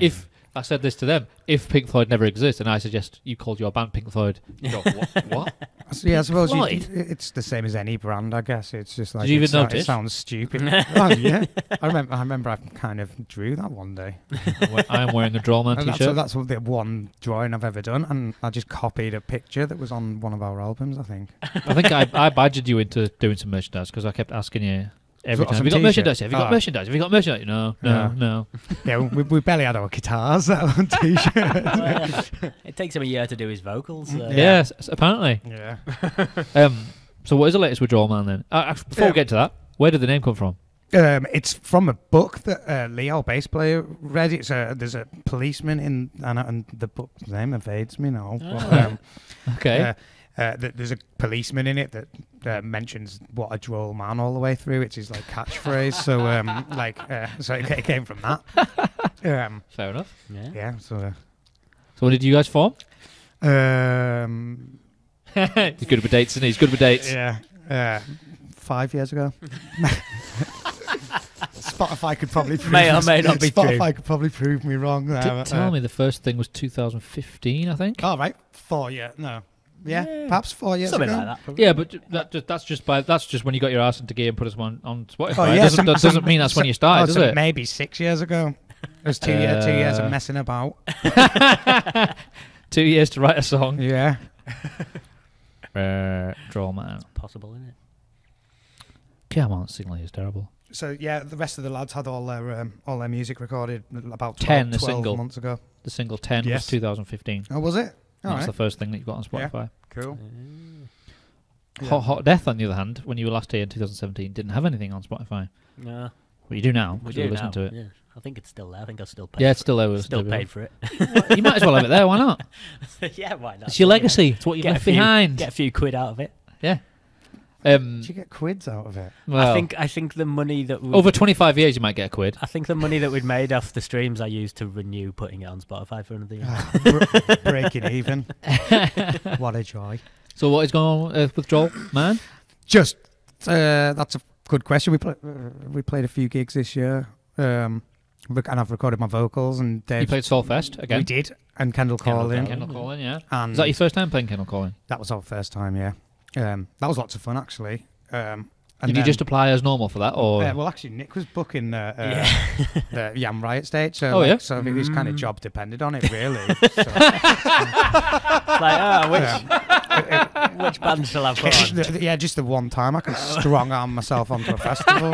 If I said this to them. If Pink Floyd never exists, and I suggest you called your band Pink Floyd, you go, what? Yeah, I suppose Floyd? it's the same as any brand, I guess. It's just like Did you even it notice? sounds stupid. Oh yeah, I remember I kind of drew that one day. I am wearing a Drollman And t-shirt. that's the one drawing I've ever done, and I just copied a picture that was on one of our albums, I think. I think I badgered you into doing some merchandise because I kept asking you every time. Have you got merchandise? Have you got merchandise? Have you got merchandise? No. Yeah, we barely had our guitars on t-shirts. It takes him a year to do his vocals. So. Yes, apparently. Yeah. So what is the latest with Drollman then? Before we get to that, where did the name come from? It's from a book that Lee, our bass player, read. There's a policeman in, and the book's name evades me now. Oh. Okay. There's a policeman in it that mentions what a droll man all the way through. It's his like catchphrase. So it came from that. Fair enough. Yeah. So when did you guys form? he's He's good with dates, isn't he? He's good with dates. Yeah. 5 years ago. Spotify could probably prove May or may not be true. Spotify could probably prove me wrong. Tell me the first thing was 2015, I think. All right, 4 years. No. Yeah, perhaps 4 years Something ago. like that. Probably. Yeah, but that's just when you got your ass into gear and put us on Spotify. Oh, yeah, That doesn't mean that's when you started, does it? Maybe 6 years ago. It was 2 years of messing about. 2 years to write a song. Yeah. Drollman. Possible, isn't it? Come on, singling is terrible. So yeah, the rest of the lads had all their music recorded about 10, the 12 single. months ago. The single 10 was Yes. 2015. Oh, was it? All That's right. the first thing that you've got on Spotify. Cool. Hot Death, on the other hand, when you were last here in 2017, didn't have anything on Spotify. No. Well, you do now, We because do you're listening now. to it. Yeah. I think it's still there. I think I've still paid Yeah, for it's still there. With Still paid for it. You might as well have it there, why not? Yeah, why not? It's your legacy. It's what you've Get left a few- behind. Get a few quid out of it. Yeah. Did you get quids out of it? Well, I think the money that over 25 years, you might get a quid. I think the money that we'd made off the streams I used to renew putting it on Spotify for another year. Breaking even. What a joy. So what is going on with Joel, man? Just that's a good question. We played a few gigs this year, and I've recorded my vocals. And Dave, You played Soulfest again. We did, and Kendall Calling. Kendall Calling, yeah. And Is that your first time playing Kendall Calling? that was our first time, yeah. That was lots of fun actually. And Did you then- just apply as normal for that, or well, actually, Nick was booking the Yam Riot stage, so Oh, yeah? so it was kind of job depended on it, really. So, Which band shall I put on? yeah, just the one time I can strong arm myself onto a festival.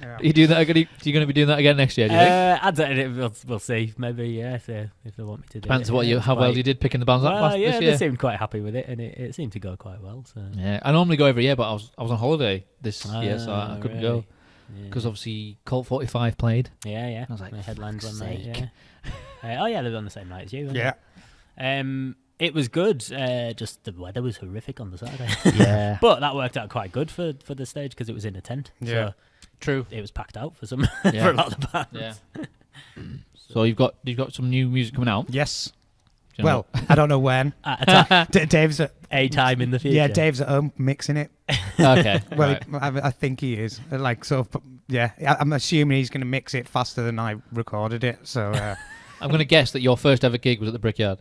Yeah. you do that? Are you going to be doing that again next year? Do you think? I don't know. We'll see. Maybe, yeah, if they want me to do Depends it. what how well you did picking the bands up Well, last yeah, this they year. seemed quite happy with it, and it seemed to go quite well. So. Yeah, I normally go every year, but I was on holiday this year, so I couldn't go Yeah. because obviously Colt 45 played. Yeah. I was like, the headlines fuck's on there. sake. Yeah. Oh yeah, they were on the same night as you. weren't Yeah. they? It was good. Just the weather was horrific on the Saturday. Yeah, But that worked out quite good for the stage because it was in a tent. Yeah. So true. it was packed out for some Yeah. for a lot of the bands. Yeah. So you've got some new music coming out. Yes. Do you know Well, I don't know when. Dave's at a time in the future. yeah, Dave's at home mixing it. what? Okay. Well, right. I think he is. Like sort of. Yeah, I'm assuming he's going to mix it faster than I recorded it. So I'm going to guess that your first ever gig was at the Brickyard.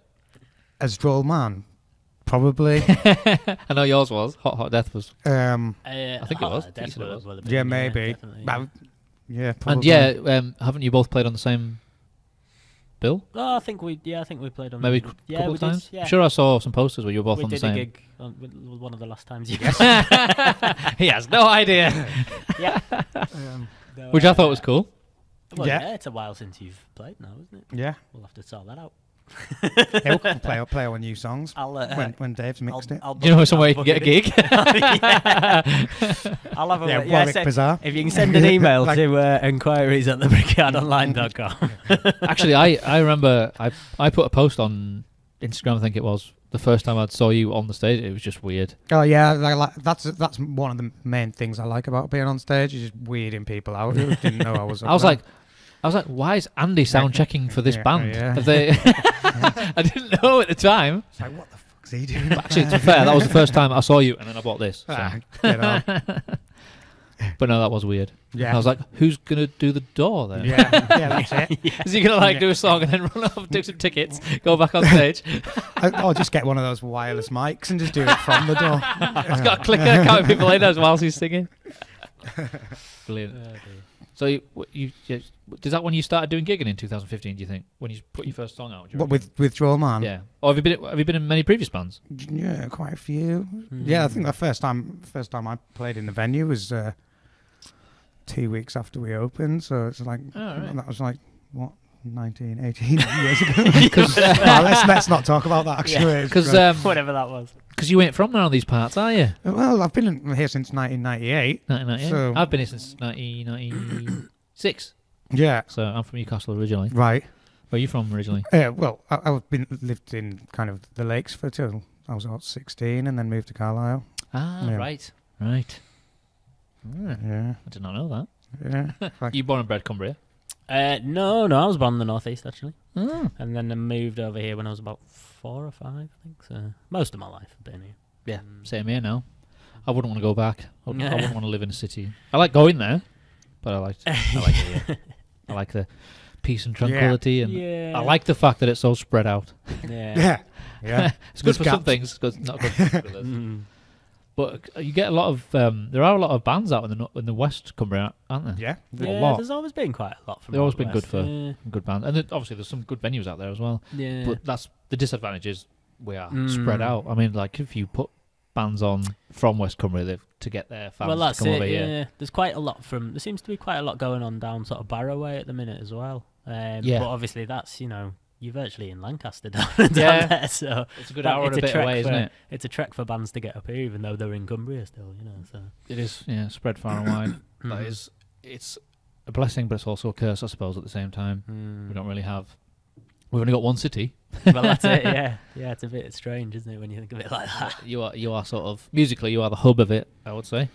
as Drollman, probably. I know yours was. Hot Death was. I think it was. Yeah, maybe. Yeah, And probably. haven't you both played on the same bill? Oh, I think we played on Maybe a yeah, couple we of times? Did, yeah. Sure, I saw some posters where you were both we on the did same. a gig on, one of the last times. He has no idea. Yeah. Which I thought was cool. Well, Yeah. yeah, it's a while since you've played now, isn't it? Yeah. We'll have to sort that out. Yeah, we'll play our new songs I'll when Dave's mixed it. Do you know somewhere you can get a gig? I'll have a Yeah, look. Warwick so Bazaar. if you can send an email to enquiries@thebrickardonline.com. Actually, I remember I put a post on Instagram, I think it was, the first time I saw you on the stage. It was just weird. Oh yeah, that's one of the main things I like about being on stage is just weirding people out who didn't know I was. I was like, why is Andy sound checking for this Yeah, band? yeah. Have they? I didn't know at the time. it's like, what the fuck's he doing? But actually, to be fair, that was the first time I saw you, and then I bought this. So. Ah, get on. But no, that was weird. Yeah. And I was like, who's gonna do the door then? Yeah, that's it. Is he gonna like do a song and then run off, take some tickets, go back on stage? Or just get one of those wireless mics and just do it from the door. He's got a clicker counting people in as whilst he's singing. Brilliant. So is that when you started doing gigging in 2015? Do you think when you put your first song out? What with Drollman? Yeah. Or have you been in many previous bands? Yeah, quite a few. Yeah, I think the first time I played in the venue was 2 weeks after we opened. So it's like that was like what 19, 18 years ago. Let's not talk about that. Actually, because whatever that was. Because you ain't from around these parts, are you? Well, I've been here since 1998. 1998. So I've been here since 1996. Yeah. So I'm from Newcastle originally. Right. Where are you from originally? Well, I've lived in kind of the lakes for till I was about 16, and then moved to Carlisle. Ah, Yeah. right. Yeah. I did not know that. Yeah. You born and bred Cumbria? No, I was born in the northeast actually, Oh. and then I moved over here when I was about 4 or 5, I think. So most of my life I've been here. Yeah, same here now. I wouldn't want to go back. I wouldn't want to live in a city. I like going there, but I like it here. I like the peace and tranquility, and I like the fact that it's so spread out. Yeah. Yeah. It's good for some things, it's not good for others. But you get a lot of there are a lot of bands out in the West Cumbria, aren't there? Yeah. A lot. There's always been quite a lot from. They've always out been good west. for good bands, and obviously there's some good venues out there as well. Yeah. But that's the disadvantage is we are spread out. I mean, like if you put bands on from West Cumbria to get their fans Well, that's to come it. over Yeah. here. There's quite a lot from. There seems to be quite a lot going on down sort of Barrow way at the minute as well. Yeah. But obviously that's you're virtually in Lancaster down there, so It's a good hour and a bit away, isn't it? It's a trek for bands to get up here, even though they're in Cumbria still. So It is, yeah, spread far and wide. That is, it's a blessing, but it's also a curse, I suppose. At the same time, we don't really have. We've only got one city. Well, that's it. Yeah, it's a bit strange, isn't it, when you think of it like that? You are sort of musically, you are the hub of it. I would say.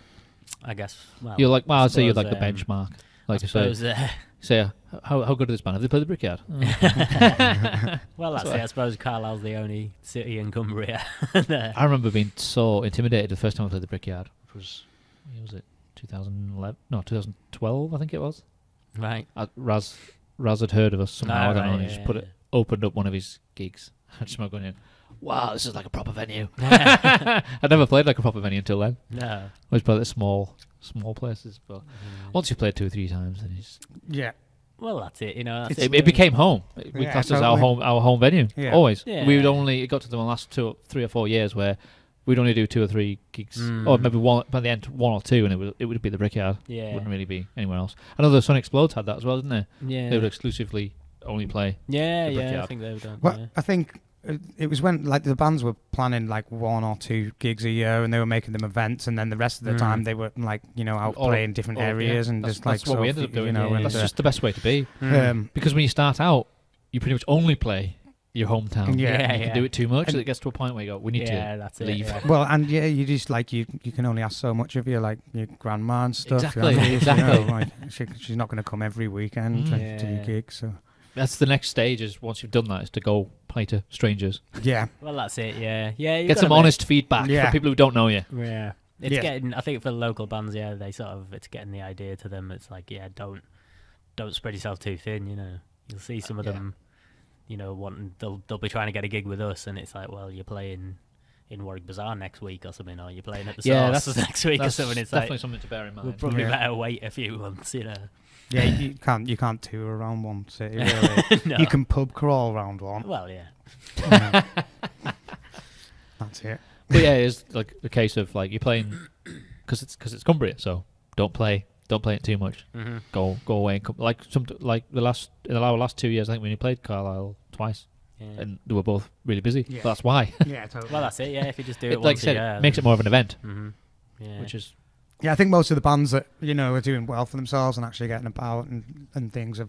I guess. Well, You're like, I'd say you're suppose, like the benchmark. Like I suppose. Say, how good is this band? Have they played the Brickyard? Well, that's it. I suppose Carlisle's the only city in Cumbria. I remember being so intimidated the first time I played the Brickyard, which was, when was it? 2011? No, 2012, I think it was. Right. Raz had heard of us somehow. I don't know. And he just opened up one of his gigs. I just remember going in, wow, this is like a proper venue. I'd never played like a proper venue until then. No. I always played at small places, but once you played 2 or 3 times, then it's Well, that's it. it became home. We classed as our home venue. Yeah. Always. Yeah. We would only. It got to the last 3 or 4 years where we'd only do 2 or 3 gigs, or maybe one by the end 1 or 2, and it would be the Brickyard. Yeah. It wouldn't really be anywhere else. I know the Sun Explodes had that as well, didn't they? Yeah. They would exclusively only play. Yeah, the yeah. I Brickyard. think they've done. Well, Yeah. I think it was when like the bands were planning like 1 or 2 gigs a year, and they were making them events, and then the rest of the time they were like out playing different areas, and that's, just like that's what we ended up doing. and, That's just the best way to be. um, Because when you start out, you pretty much only play your hometown. Yeah. You can do it too much, and it gets to a point where you go, we need to that's leave. It, yeah. well, and you just like you can only ask so much of your grandma and stuff. Exactly, you know, exactly. like she's not going to come every weekend to your gigs. So That's the next stage. Is once you've done that, is to go play to strangers. yeah, Well, that's it. Yeah, yeah. Get some honest feedback Yeah. from people who don't know you. Yeah. It's Yeah. getting. I think for the local bands, they sort of it's getting the idea to them. It's like, don't spread yourself too thin. You'll see some of them. Wanting they'll be trying to get a gig with us, and it's like, well, you're playing in Warwick Bazaar next week or something, or you're playing at the Source next week or something. It's definitely like something to bear in mind. we'll probably better wait a few months. yeah. You can't tour around one city. Really. No. You can pub crawl around one. Well, yeah. That's it. But yeah, it's like the case of like you're playing because it's Cumbria, so don't play it too much. Mm-hmm. Go away and come like in our last 2 years. I think we only played Carlisle twice, Yeah. and they were both really busy. Yeah. That's why. Yeah, totally. Well, that's it. Yeah, if you just do it Like I once said, a year, it makes it more of an event, Yeah. which is Yeah, I think most of the bands that are doing well for themselves and actually getting about and things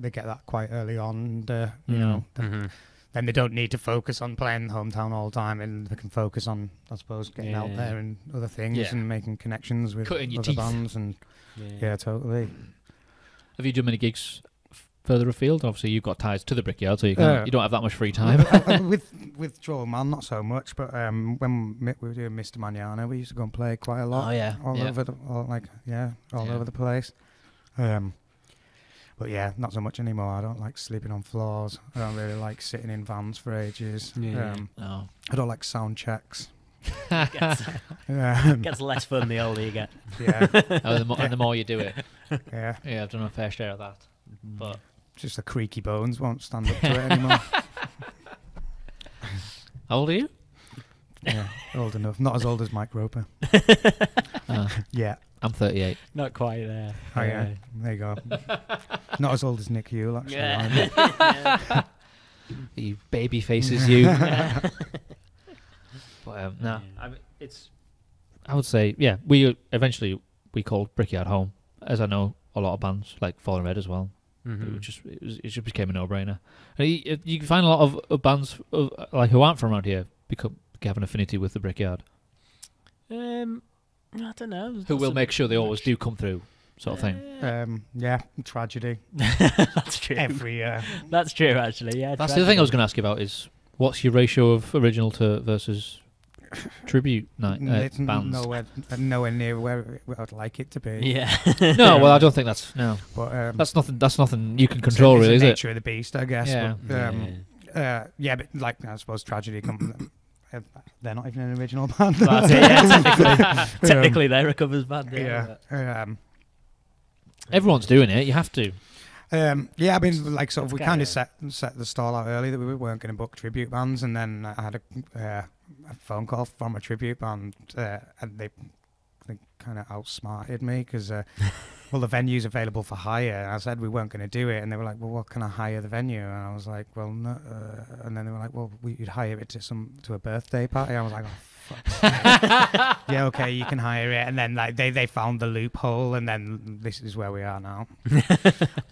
they get that quite early on, and then they don't need to focus on playing hometown all the time, and they can focus on, I suppose, getting out there and other things and making connections with Cutting your other teeth. bands, and yeah, totally. Have you done many gigs further afield? Obviously, you've got ties to the Brickyard, so you don't have that much free time. with Drollman, not so much, but when we were doing Mr. Manana, we used to go and play quite a lot. Oh yeah, all over the place. But yeah, not so much anymore. I don't like sleeping on floors. I don't really like sitting in vans for ages. No. I don't like sound checks. Gets less fun the older you get. Yeah. And the more you do it. Yeah. Yeah, I've done a fair share of that. But just the creaky bones won't stand up to it anymore. How old are you? Yeah, old enough. Not as old as Mike Roper. Yeah. I'm 38. Not quite there. Oh yeah. There you go. Not as old as Nick Yule, actually. Yeah. You baby faces, you. But no, I mean, I would say, yeah. We eventually called Brickyard home, as I know a lot of bands like Fallen Red as well. Mm-hmm. It just became a no-brainer. And you can find a lot of bands like who aren't from around here have an affinity with the Brickyard. I don't know. Who will make sure they always do come through, sort of thing. Yeah, tragedy. That's true. Every year. That's true, actually. Yeah. That's the other thing I was going to ask you about is what's your ratio of original to versus tribute It's bands? nowhere near where I'd like it to be. Yeah. No, well, I don't think that's But that's nothing you can control, really, is the it? nature of the beast, I guess. Yeah. But, but like I suppose tragedy comes. They're not even an original band. That's it, yeah, technically they're a covers band. Yeah. Everyone's doing it. You have to. Yeah, I mean, like, sort of, we kind of kinda- set the stall out early that we weren't going to book tribute bands, and then I had a phone call from a tribute band, and they kind of outsmarted me because, well, the venue's available for hire. And I said we weren't going to do it, and they were like, "Well, what can I hire the venue?" And I was like, "Well, no." And then they were like, "Well, you'd hire it to a birthday party." I was like, "Oh, fuck's sake." Yeah, okay, you can hire it. And then like they found the loophole, and then this is where we are now,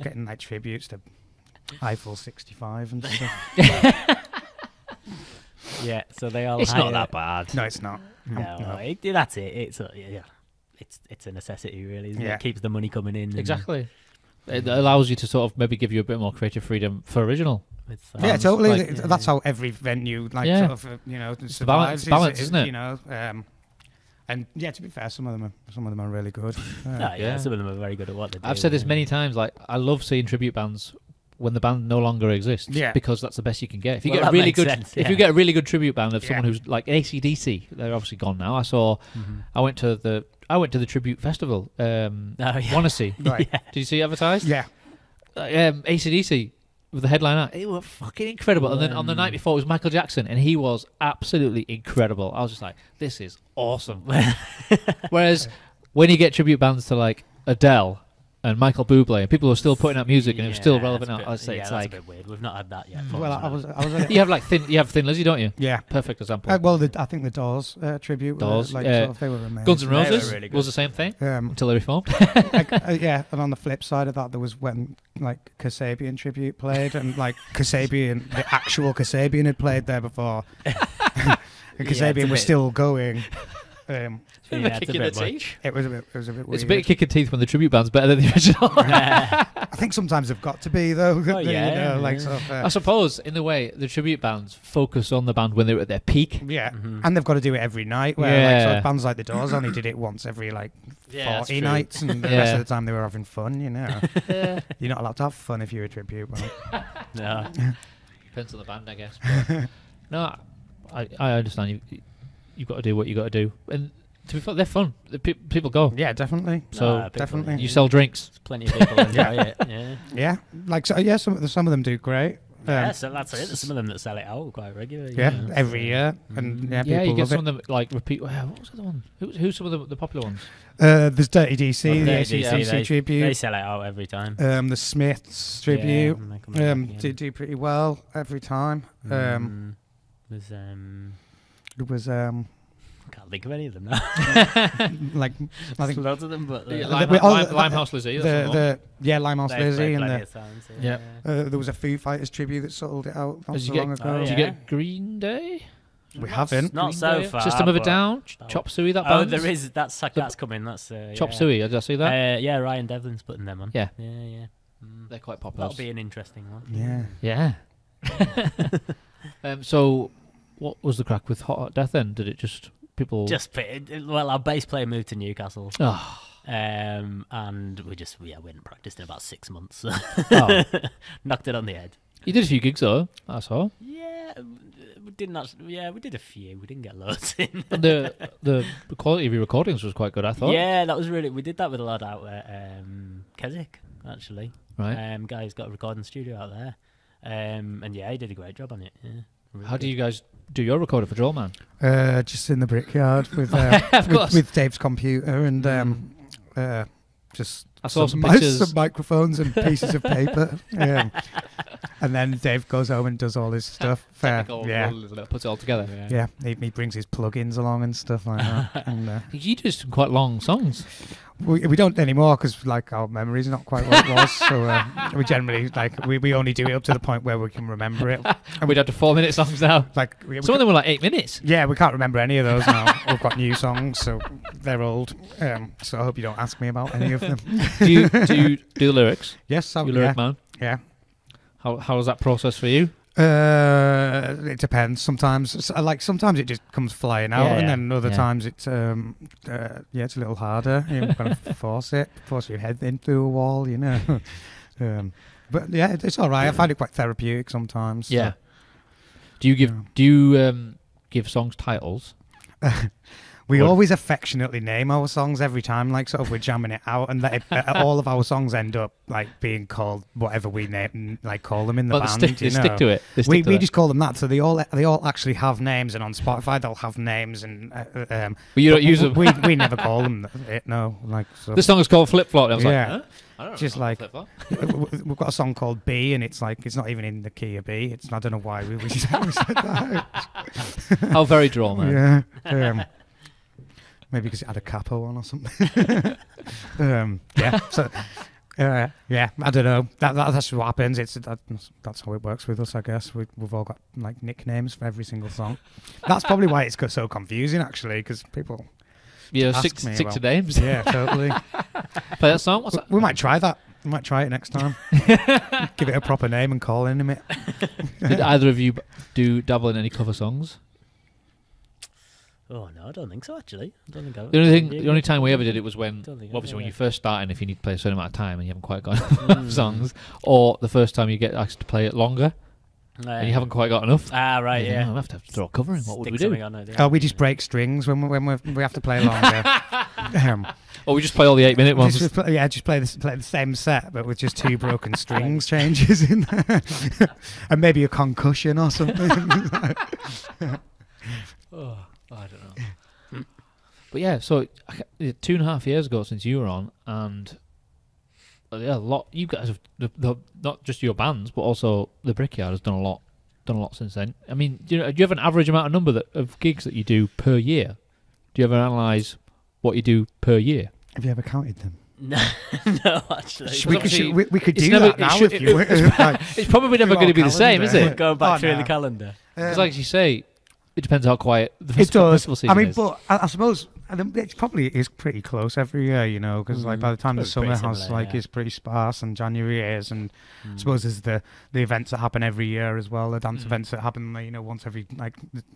getting like tributes to Eiffel 65 and stuff. Yeah, so they all. It's hire not that bad. No, it's not. No, well, that's it. It's a necessity, really. Isn't Yeah. It keeps the money coming in. Exactly. It allows you to sort of maybe give you a bit more creative freedom for original. It's, Yeah, totally. like- That's how every venue, like, Yeah. sort of, It's the survives. balance, isn't it? You know, and yeah, to be fair, some of them are really good. yeah, some of them are very good at what they do. I've said this many times. Like, I love seeing tribute bands when the band no longer exists. Yeah. Because that's the best you can get. If you Well, get a that really makes good, sense, if yeah. you get a really good tribute band of someone Yeah. who's like AC/DC, they're obviously gone now. I went to the tribute festival. Wanna see? Right. Yeah. Did you see it advertised? Yeah. AC/DC with the headliner. They were fucking incredible. And then on the night before it was Michael Jackson, and he was absolutely incredible. I was just like, this is awesome. Whereas when you get tribute bands to like Adele and Michael Bublé, and people are still putting out music and it's still relevant now, I'd say it's that's like a bit weird. We've not had that yet. Well, I was at you have like Thin Lizzy, don't you? yeah. Perfect example. Well, I think the Doors tribute. Doors, like, yeah. sort of, they were amazing. Guns N' They were Roses really good. was the same thing Um, until they reformed. yeah, and on the flip side of that, there was when like Kasabian tribute played, and like Kasabian, the actual Kasabian had played there before, and Kasabian was still going. Yeah, it's a bit much. It was a bit weird. It's a bit of kicking teeth when the tribute band's better than the original. I think sometimes they've got to be though. Oh, yeah, like yeah. sort of, I suppose, in the way, the tribute bands focus on the band when they're at their peak. yeah, Mhm. and they've got to do it every night. Where like, sort Yeah. of bands like the Doors only did it once every like Yeah, that's 40 true. nights, and the Yeah. rest of the time they were having fun. You know, you're not allowed to have fun if you're a tribute band. No. Depends on the band, I guess. But no, I understand. You've got to do what you got to do. And to be fair, they're fun. People go. Yeah, definitely. So people- definitely. you sell drinks. There's plenty of people enjoy it. Yeah. Yeah, like so, yeah, some of them do great. Yeah, so that's it. There's some of them that sell it out quite regularly. Yeah, you know, every so- year, and yeah, Yeah, people you get love some it. of them like repeat. What was the other one? Who's some of the popular ones? There's Dirty DC, Well, the they- ACDC they tribute. sell it out every time. The Smiths tribute. Yeah, they come back again. Do pretty well every time. There's It was can't think of any of them now. like I think loads of them, but Limehouse Lizzie. That's the Limehouse Lizzie, and Yeah. there was a Foo Fighters tribute that sold it out not Did so you long get? ago. Did you Yeah. get Green Day? We haven't. Not Green so Day? far. System of a but Down. that Chop one- Suey. That Oh, band. there is. That's coming. That's Chop yeah. Suey. Did I see that? Yeah, Ryan Devlin's putting them on. Yeah. Yeah. They're quite popular. That'll be an interesting one. Yeah. Yeah. So, what was the crack with Hot Death then? Did it just people? Well, our bass player moved to Newcastle. Oh. And we went and practiced in about 6 months. So knocked it on the head. You did a few gigs though, I saw. Yeah, we did a few. We didn't get loads in. And the quality of your recordings was quite good, I thought. Yeah, that was really. We did that with a lot out at Keswick, actually. Right. Guy's got a recording studio out there. And yeah, he did a great job on it. Yeah, really How do you guys do your recording for Drollman? Just in the Brickyard with with Dave's computer and just I saw some pictures. Some microphones and pieces of paper. And then Dave goes home and does all his stuff. Puts it all together. Yeah, he brings his plugins along and stuff like that. And, you do some quite long songs. We don't anymore because our memory's not quite what it was. So we generally we only do it up to the point where we can remember it. And we're down to 4-minute songs now. Some of them were 8 minutes. Yeah, we can't remember any of those now. We've got new songs, so they're old. So I hope you don't ask me about any of them. Do you do the lyrics? Yes, you lyric man. Yeah. How is that process for you? It depends. Sometimes it just comes flying out, and then other times it's it's a little harder. You've got to force your head in through a wall, But yeah, it's all right. I find it quite therapeutic sometimes. Yeah. So. Do you give songs titles? We always affectionately name our songs every time, we're jamming it out, and all of our songs end up being called whatever we call them in the band. They stick to it. We just call them that, so they all actually have names, and on Spotify they'll have names, and but you don't use them. We never call them it. No, So. This song is called Flip Flop. I was yeah. Huh? I don't just know we've got a song called B, and it's not even in the key of B. I don't know why we said that. How very Drollman. Yeah. Maybe because it had a capo on or something. Yeah. So, yeah. I don't know. That's what happens. That's how it works with us, I guess. We've all got nicknames for every single song. That's probably why it's so confusing, actually, because people. Stick to names. Yeah, totally. Play that song. What's that? We might try that. We might try it next time. Give it a proper name and call it it. Did either of you dabble in any cover songs? Oh no, I don't think so. Actually, I don't think the only time we ever did it was when you first start, and if you need to play a certain amount of time and you haven't quite got enough songs, or the first time you get asked to play it longer and you haven't quite got enough. Right, yeah. We have to throw a cover in. What would we do? We just break strings when we have to play longer. Or we just play all the 8-minute ones. Just play the same set, but with just 2 broken strings changes in there, and maybe a concussion or something. I don't know. But yeah, so 2.5 years ago since you were on, and a lot. You guys have not just your bands, but also the Brickyard has done a lot since then. I mean, do you have an average amount of gigs that you do per year? Do you ever analyse what you do per year? Have you ever counted them? No, actually. We could do that now if you. It's probably never going to be the same, is it? Go back through the calendar. Because, like you say. It depends how quiet the festival season is. But I suppose it probably is pretty close every year, because by the time the summer is pretty sparse, and January is, and I suppose there's the events that happen every year as well, the dance events that happen, once every the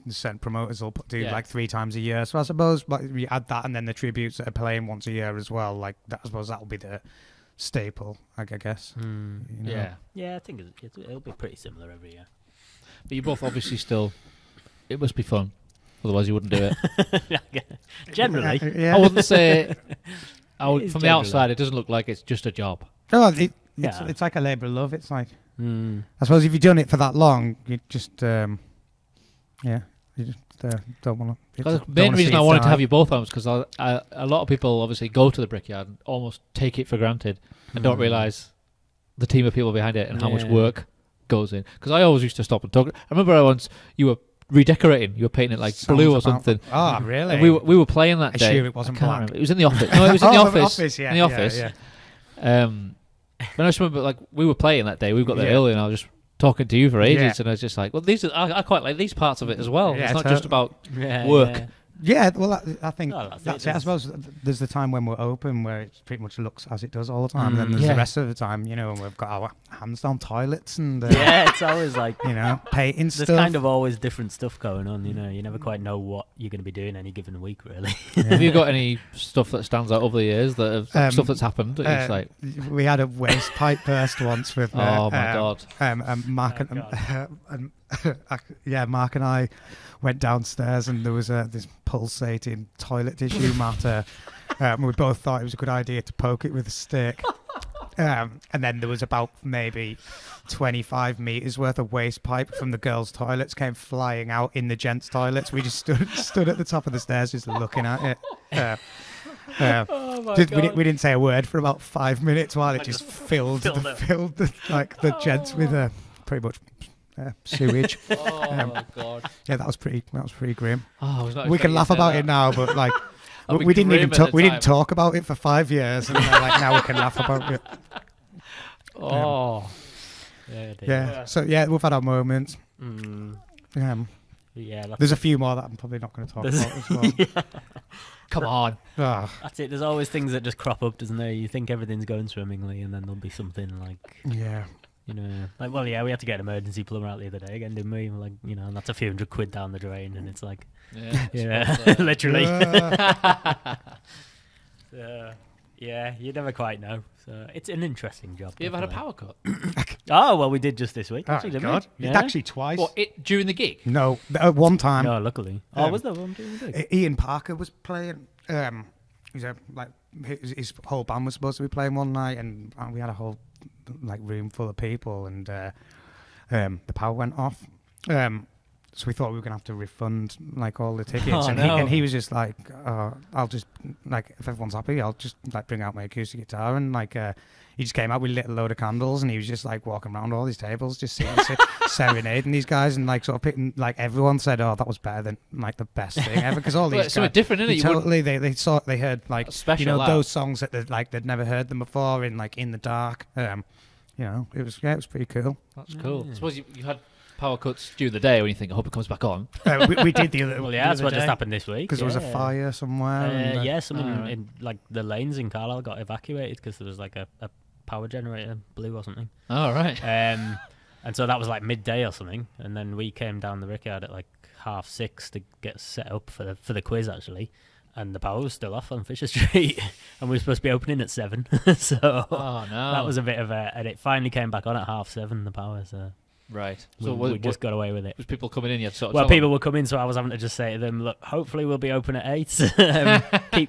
certain promoters will do 3 times a year. So I suppose you add that, and then the tributes that are playing once a year as well. I suppose that will be the staple, I guess. Yeah, I think it'll be pretty similar every year. But you both obviously still. It must be fun, otherwise you wouldn't do it. Generally, I wouldn't say. From the outside, it doesn't look like it's just a job. No, it's like a labour of love. It's like I suppose if you've done it for that long, you just you just don't want to. The main reason I wanted to have you both on was because a lot of people obviously go to the Brickyard and almost take it for granted and don't realise the team of people behind it and how much work goes in. Because I always used to stop and talk. I remember once you were redecorating. You were painting it blue or something. Oh, really? And we were playing that day. Sure it wasn't black. Remember. It was in the office. No, it was in the office. Yeah, in the office. Yeah. But I just remember, we were playing that day. We got there early, and I was just talking to you for ages, and I was just like, well, I quite like these parts of it as well. It's not just about work. Yeah, well, I think Oh, that's it. I suppose there's the time when we're open where it pretty much looks as it does all the time. And then there's Yeah. the rest of the time, you know, and we've got our hands down toilets and, Yeah, it's always like you know, painting there's stuff. kind of always different stuff going on. You know, you never quite know what you're going to be doing any given week, really. Have you got any stuff that stands out over the years that have, stuff that's happened? That it's like, we had a waste pipe burst once with oh my god! Mark and Mark and I went downstairs and there was this pulsating toilet tissue matter. We both thought it was a good idea to poke it with a stick. And then there was about maybe 25 meters worth of waste pipe from the girls' toilets came flying out in the gents' toilets. We just stood at the top of the stairs just looking at it. Oh my God. We didn't say a word for about 5 minutes while it just filled the gents with pretty much sewage. Oh my god! Yeah, that was pretty grim. Oh, I was not We can expecting laugh you to say about that. it now, but like That'd be we didn't even grim at the we didn't time. talk about it for 5 years, and like now we can laugh about it. Oh, Yeah. So yeah, we've had our moments. Yeah, There's a few more that I'm probably not going to talk about as well. come on! Ah, that's it. There's always things that just crop up, doesn't there? You think everything's going swimmingly, and then there'll be something like, yeah. you know, like, well, yeah, we had to get an emergency plumber out the other day again, didn't we? Like, you know, and that's a few £100 down the drain, and it's like, Yeah, literally. Ah. Yeah, you never quite know. So it's an interesting job. You ever had a definitely. power cut? Oh, well, we did just this week. Oh, Actually, didn't God. we? Actually, twice. What during the gig? No, one time. No, luckily. Was there one doing the gig? Ian Parker was playing. He's his whole band was supposed to be playing one night, and we had a whole like room full of people, and the power went off. So we thought we were gonna have to refund like all the tickets, Oh, and, no. he was just like, "I'll just like if everyone's happy, I'll just like bring out my acoustic guitar." And like he just came out with a little load of candles, and he was just like walking around all these tables, just singing, serenading these guys, and like sort of picking like everyone said, "Oh, that was better than like the best thing ever," because all Well, these it's something guys different, isn't it? You totally they heard like Special, you know that. those songs that they'd never heard them before in like In the Dark. You know, it was pretty cool. That's cool. I suppose you had power cuts during the day when you think, I hope it comes back on. We did the other. Well, yeah, that's what just happened this week. Because there was a fire somewhere. and, Yeah, someone Alright. in like the lanes in Carlisle got evacuated because there was like a power generator blew or something. Oh, right. And so that was like midday or something, and then we came down the Brickyard at like 6:30 to get set up for the quiz actually, and the power was still off on Fisher Street, and we were supposed to be opening at 7. So Oh, no. that was a bit of a, and it finally came back on at 7:30. The power, so right. we, So we just got away with it. was people coming in? You had to sort of Well, tell them? people were coming, so I was having to just say to them, "Look, hopefully we'll be open at 8.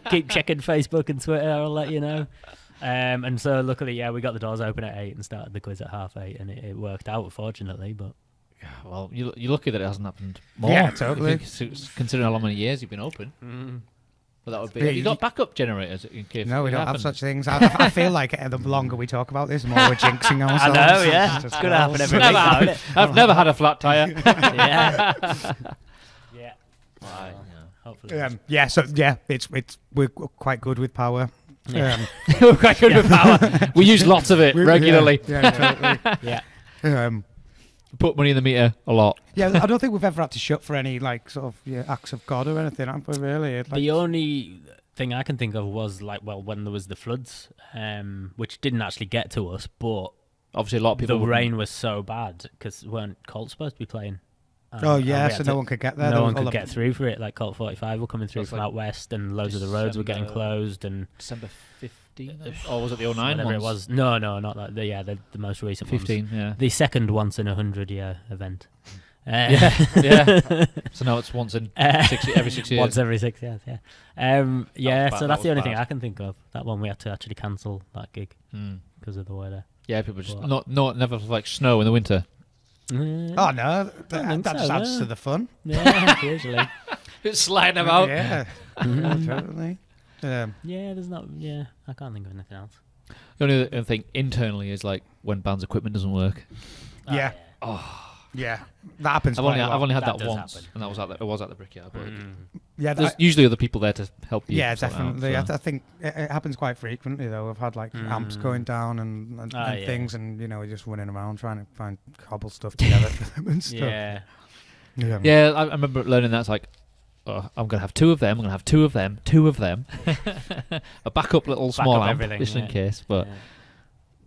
Keep checking Facebook and Twitter. I'll let you know." And so luckily, yeah, we got the doors open at 8 and started the quiz at 8:30, and it worked out, fortunately. But Well, you're lucky that it hasn't happened more. Yeah, totally. If you- Considering how many years you've been open. But that would be. Yeah, Have you got backup generators in case? No, we it don't happened? have such things. I feel like the longer we talk about this, the more we're jinxing ourselves. I know, yeah, it's gonna happen every week. Never now, happened. isn't I've never had a flat tire. it? Yeah, yeah. Right, Hopefully, Yeah, so yeah, we're quite good with power. Yeah. We're quite good with power. We use lots of it regularly. Yeah, totally. yeah. Put money in the meter a lot. Yeah, I don't think we've ever had to shut for any like sort of acts of God or anything, have we? Really? Like, The only thing I can think of was like, well, when there was the floods, which didn't actually get to us, but Obviously, a lot of people. the wouldn't- rain was so bad because weren't Colt supposed to be playing? oh And yeah, we so had no to- one could get there. No There one was all could the- get through for it. Like Colt 45 were coming through That's from like out west, and loads of the roads were getting December- closed, and December 15th, or was it the 09 whatever it ones? was. No, not like the most recent 15, yeah. ones. The second once in 100-year event. Yeah. So now it's once in every 6 years. Once every 6 years, yeah. bad, So that that's the was only thing bad. I can think of. That one we had to actually cancel that gig Hmm. because of the weather. Yeah, people just What? never like snow in the winter. Oh no, don't think that just so, adds no. to the fun. Yeah, usually. It's sliding them out. Yeah, totally. Yeah, there's not. Yeah, I can't think of anything else. The only other thing internally is like when band's equipment doesn't work. Yeah. Yeah, that happens. I've quite a lot. only had That that does once, happen. and that was it was at the Brickyard. But Yeah, there's usually other people there to help you. yeah, sort it out, definitely. so. I think it happens quite frequently though. I've had like amps going down and Yeah. things, and you know, we're just running around trying to find cobble stuff together for them and stuff. Yeah. Yeah. Yeah, I remember learning that's like oh, I'm going to have 2 of them. I'm going to have 2 of them. 2 of them. A backup little small amp, just in case. But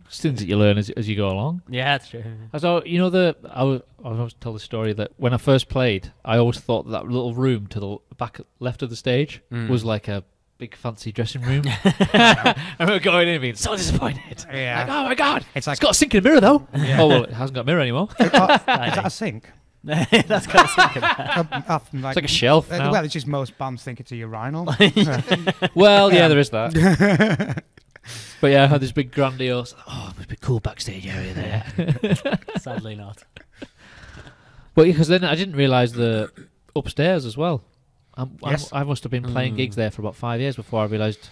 it's things that you learn as you go along. Yeah, that's true. So you know I always tell the story that when I first played, I always thought that little room to the back left of the stage was like a big fancy dressing room. I remember going in and being so disappointed. Yeah. Like, oh my god, It's like it's got a sink and a mirror though. Yeah. Oh well, it hasn't got a mirror anymore. is that a sink? That's kind of thinking. Often, It's like a shelf now. well, it's just most bands think it's a urinal. Well, yeah, there is that. But yeah, I had this big grandiose. Oh, it must be cool backstage area there. Sadly not. But because then I didn't realise the upstairs as well. Yes. I must have been playing gigs there for about 5 years before I realised.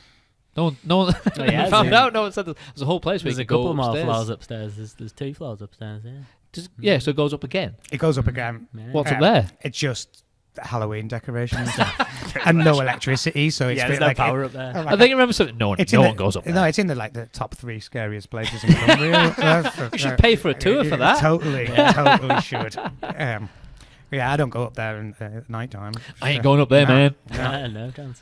No one Oh, yeah, found out. No one said there's a whole place where There's you a can go couple more upstairs. floors upstairs. There's 2 floors upstairs. Yeah. Yeah, so it goes up again. It goes up again. Yeah. What's up there? It's just Halloween decorations and no electricity, so it's Yeah, a there's bit no like power up there. I think I remember something. No one goes up there. No, it's in the top 3 scariest places in Cumbria. You should pay for a tour for that. Totally should. Yeah, I don't go up there at night time. I ain't going up there, man. No chance.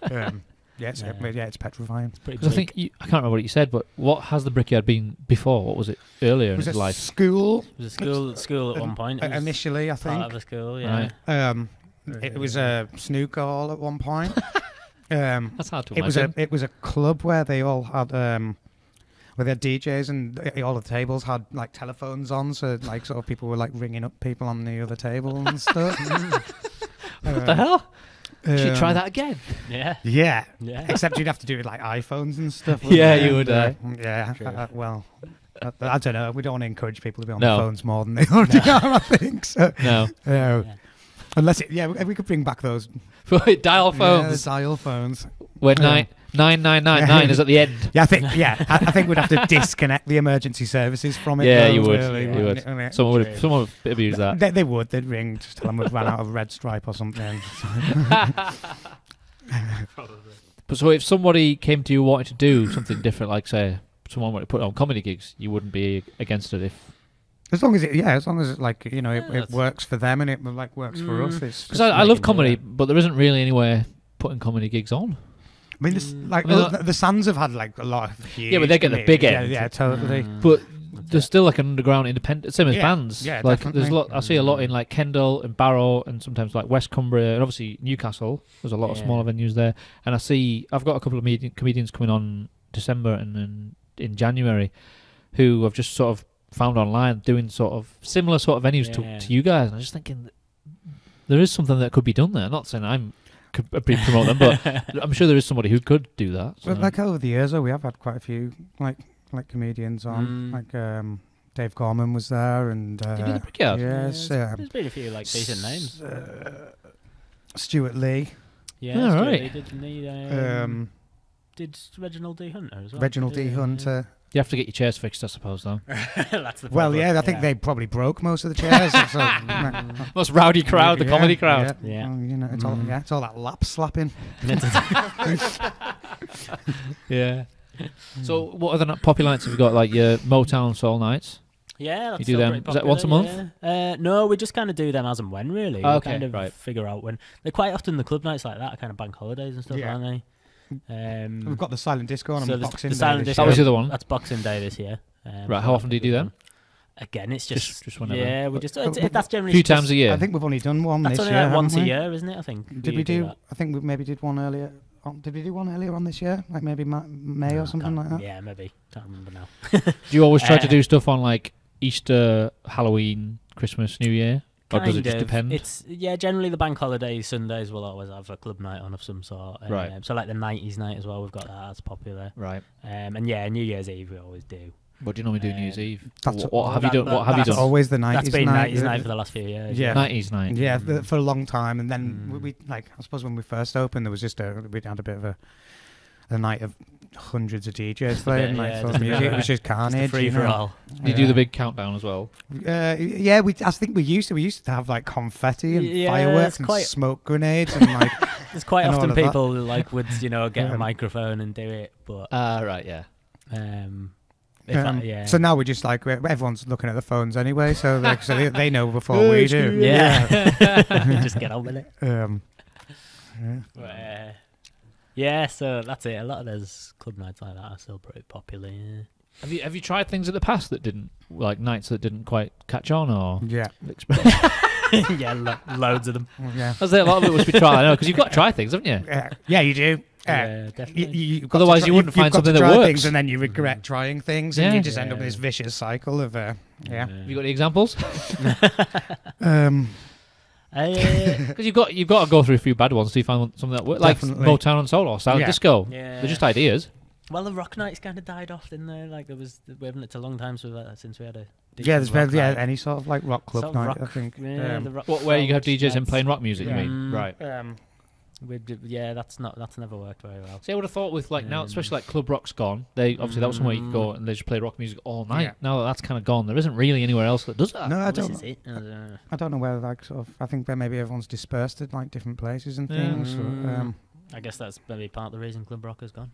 It's petrifying. Pretty Because I think I can't remember what you said, but what has the Brickyard been before? What was it earlier in Was its it life? school? It was a school at one point. It was Initially, I part of think. a school, yeah. Right. It was a snooker hall at one point. That's hard to It imagine. was a club where they all had where they had DJs and all the tables had like telephones on, so like sort of people were like ringing up people on the other table and stuff. What the hell? Should you try that again? Yeah. Yeah. Yeah. Except you'd have to do it with like iPhones and stuff. Yeah, wouldn't you would, Yeah. True. Well, I don't know. We don't want to encourage people to be on No. their phones more than they already are, I think. So, No. unless we could bring back those Dial phones. dial phones. Where 9999 is at the end. Yeah, I think we'd have to disconnect the emergency services from it. Yeah, though, you would. really, You would. wouldn't it? Someone would abuse that. They would. They'd ring, just tell them we've run out of red stripe or something. But so if somebody came to you wanting to do something different, like say someone wanted to put on comedy gigs, you wouldn't be against it if. As long as it like it that's- works for them and it like works for us. Because I love comedy, but there isn't really anywhere putting comedy gigs on. I mean, this, like I mean, the Sands have had like a lot of huge. Yeah, but they get the big end. Yeah, totally. But there's still like an underground independent, same as Yeah, bands. yeah, like definitely. there's a lot. I see a lot in like Kendal and Barrow, and sometimes like West Cumbria, and obviously Newcastle. There's a lot of smaller venues there, and I've got a couple of comedians coming on December and then in January, who I've just sort of found online doing sort of similar sort of venues to you guys. And I'm just thinking there is something that could be done there. I'm not saying could promote them, but I'm sure there is somebody who could do that. So. But like over the years, we have had quite a few like comedians on. Like Dave Gorman was there, and Did you do the Brickyard? yes, There's been a few like decent names. Stuart Lee, Yeah, Oh, Stuart right. Lee did need. Did Reginald D. Hunter as well? Reginald D. Hunter. You have to get your chairs fixed, I suppose, though. That's the Well, problem. yeah, I think they probably broke most of the chairs. So, Most rowdy crowd, the yeah, comedy crowd. Yeah, well, it's all that lap slapping. Yeah. So, what other popular nights have you got? Like your Motown Soul nights? Yeah, that's You do still them- pretty is that once a popular, yeah. No, we just kind of do them as and when, really. Oh, We okay, kind of right. figure out when. They're quite often the club nights like that are kind of bank holidays and stuff, Yeah. aren't they? We've got the silent disco on so and the Boxing the Day silent this disco. That was the other one. That's Boxing Day this year. Right, how often do you do them? Again, it's just whenever. yeah, we just But- that's A generally few just- times a year. I think we've only done one That's this only year. like once a haven't we? year, isn't it? I think. Did we do? that? I think we maybe did one earlier. Did we do one earlier on this year? Like maybe May or something like that. Yeah, maybe. Can't remember now. Do you always try to do stuff on like Easter, Halloween, Christmas, New Year? Or does it just Kind of. depend? It's generally the bank holidays, Sundays will always have a club night on of some sort. Right. So like the 90s night as well, we've got that. That's popular. Right. And yeah, New Year's Eve we always do. What do you normally do New Year's Eve? That's- What have you done? What have you That's done? always the 90s That's been night. 90s night for the last few years. Yeah. 90s night. Yeah, for a long time, and then we like I suppose when we first opened, there was just we had a bit of a night of hundreds of DJs playing, bit, like yeah, full just a music. bit It was just carnage. Free you for know. all. Do you do the big countdown as well? Yeah, I think we used to have like confetti and Yeah, fireworks it's and quite- smoke grenades and like There's quite and all often of that. people like would get Yeah. a microphone and do it, but Right, yeah. yeah. So now we're just like everyone's looking at the phones anyway, so they know before we do. Yeah. Just get on with it. Yeah, so that's it. A lot of those club nights like that are still pretty popular. Yeah. Have you tried things in the past that didn't, like nights that didn't quite catch on, or Yeah. Yeah, loads of them. Yeah. I say a lot of it must be trial. I know, because you've got to try things, haven't you? Yeah, you do. Yeah, definitely. You've got Otherwise to you wouldn't find you've got something to that try works. things and then you regret trying things, Yeah. and you just end up in Yeah. this vicious cycle of Have you got any examples? um. Because you've got to go through a few bad ones till you find something that works, like Definitely. Motown and Soul or Silent Yeah. Disco. Yeah. They're just ideas. Well, the rock nights kind of died off, didn't they? Like we haven't. It's a long time since we had a. Yeah, there's decent rock night. any sort of like rock club Sort of night, rock- I think. Yeah, the rock Where you have college DJs in nights. playing rock music, you Yeah. mean? Right. Yeah, that's never worked very well. See, I would have thought with now, especially like Club Rock's gone. They obviously that was somewhere you could go and they just play rock music all night. Yeah. Now that that's kind of gone, there isn't really anywhere else that does that. No, I This don't. is it. I don't know whether like sort of. I think that maybe everyone's dispersed at like different places and Yeah. things. So, I guess that's maybe part of the reason Club Rock has gone.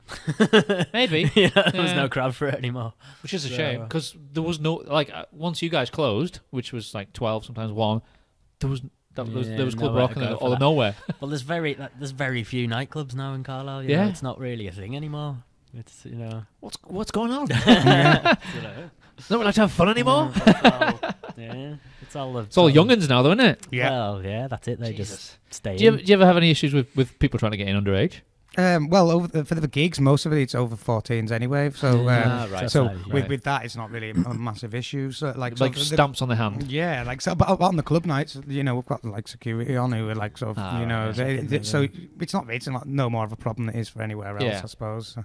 Maybe, There was Yeah. no crowd for it anymore. which is a So- shame because there was no once you guys closed, which was like 12, sometimes 1. There was there was Club nowhere Rock to and go for all that. nowhere. Well, there's very few nightclubs now in Carlisle. You know, Yeah. it's not really a thing anymore. It's What's going on? yeah. Don't we like to have fun anymore? It's all It's all youngins now, though, isn't it? Yeah. Well, yeah, that's it. They Jesus. just stay Do you, in. do you ever have any issues with people trying to get in underage? Well, for the gigs, most of it's over 14s anyway. So, right. so Right. with that, it's not really a massive issue. So, like Stamps on the hand. yeah, like so. But on the club nights, we've got like security on who are like sort of, right, so it's not no more of a problem than it is for anywhere else, Yeah. I suppose.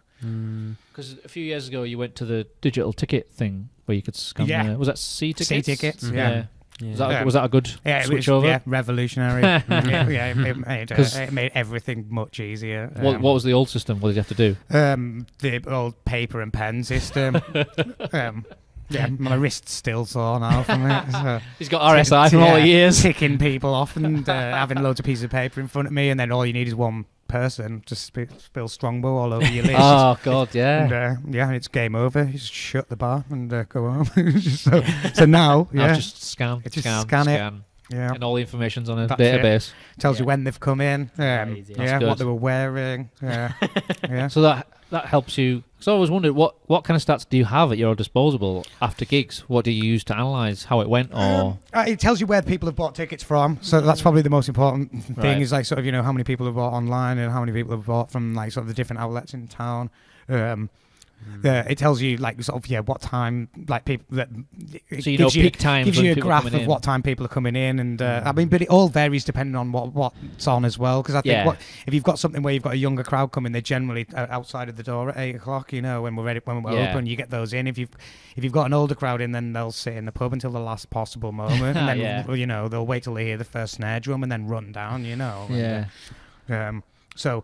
Because a few years ago, you went to the digital ticket thing where you could scan. Yeah. Was that C tickets? C tickets, yeah. Yeah. Was that a good Yeah, switch over? Yeah, revolutionary. It made everything much easier. What was the old system? What did you have to do? The old paper and pen system. Yeah, my wrist's still sore now from it. So. He's got RSI from all the years. Ticking people off and having loads of pieces of paper in front of me, and then all you need is one person to spill Strongbow all over your list. Oh God, yeah. And, and it's game over. You just shut the bar and go home. so now, Now just scan, Just scan, it. Yeah, and all the information's on a That's database. tells you Yeah. when they've come in. Crazy. That's Yeah, good. what they were wearing. Yeah. So that helps you. So I always wondered what kind of stats do you have at your disposal after gigs? What do you use to analyse how it went? Or It tells you where people have bought tickets from, so that's probably the most important thing. Right. Is like sort of how many people have bought online and how many people have bought from like sort of the different outlets in town. It tells you like sort of what time like people that. so you know peak times. Gives when you a people are graph coming of in. what time people are coming in, and I mean, but it all varies depending on what's on as well. Because I think Yeah. if you've got something where you've got a younger crowd coming, they're generally outside of the door at 8 o'clock. When we're ready, when we're Yeah. open, you get those in. If you've got an older crowd in, then they'll sit in the pub until the last possible moment, and then Yeah. they'll wait till they hear the first snare drum and then run down. Yeah. So.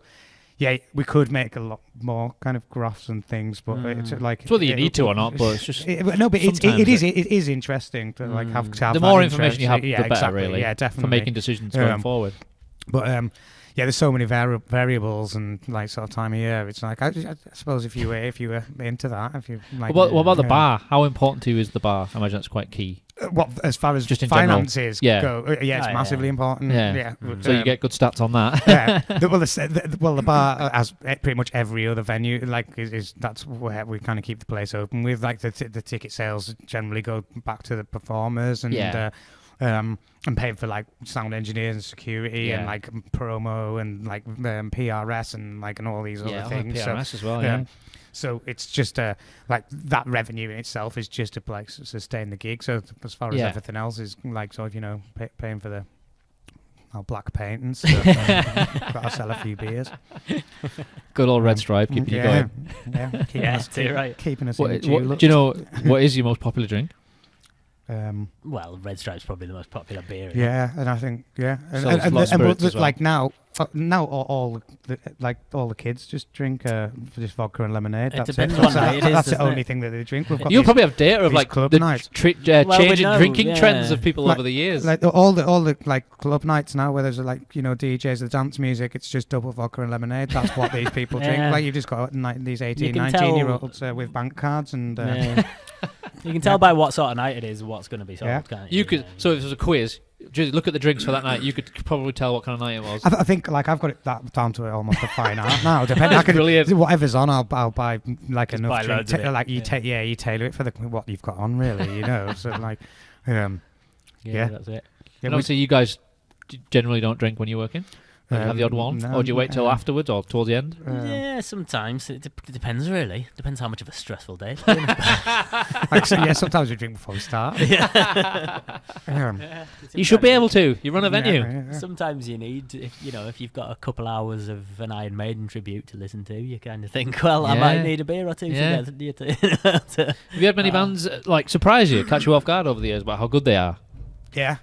Yeah, we could make a lot more kind of graphs and things, but it's like It's whether you need to or not, but it's just no, but sometimes it is interesting to like have the that more interest. information you have, Yeah, the better, exactly. really. Yeah, for definitely. making decisions going forward. But there's so many variables and like sort of time of year. It's like I suppose if you were into that, if you like. What about the bar? How important to you is the bar? I imagine that's quite key. What as far as Just in finances general. go? It's massively important. Yeah. But, So you get good stats on that. yeah. The bar, as pretty much every other venue, like that's where we kind of keep the place open with. Like the ticket sales generally go back to the performers and and paying for like sound engineers and security and like promo and like PRS and like and all these other things. PRS as well. Yeah. So it's just like that revenue in itself is just to like sustain the gig. So as far as everything else is like sort of paying for the black paint and stuff. Got to sell a few beers. Good old red stripe keeping you going. Yeah, keeping us in the Do julep. you know what is your most popular drink? Well, Red Stripe's probably the most popular beer. Yeah, and I think and Sells lots of spirits as well. like now all the kids just drink just vodka and lemonade. It That's depends it. what night it is, That's the doesn't only it? thing that they drink. We've got You'll these- probably have data of these like club the nights. changing know, drinking yeah. trends of people Like- over the years. Like all the like club nights now, where there's like DJs, the dance music, it's just double vodka and lemonade. That's what these people drink. Yeah. Like you just got these 18, can 19-year-olds with bank cards and You can tell by what sort of night it is what's going to be sold. Yeah. Can't You could. So if there's a quiz, just look at the drinks for that night. You could probably tell what kind of night it was. I think like I've got it that down to almost a fine art now. Depending, Brilliant. Whatever's on, I'll buy like Just enough buy drink. loads of it. Like you you tailor it for what you've got on, really. You know, so like, yeah. That's it. And obviously, you guys generally don't drink when you're working. You have the odd one, no, or do you wait till afterwards or towards the end? Yeah, sometimes it depends. Really, depends how much of a stressful day. It's been. Sometimes we drink before we start. You should be able to. You run a venue. Yeah. Sometimes you need, if you've got a couple hours of an Iron Maiden tribute to listen to, you kind of think, well, I might need a beer or two Yeah. to get to. Have you had many bands like surprise you, catch you off guard over the years about how good they are? Yeah.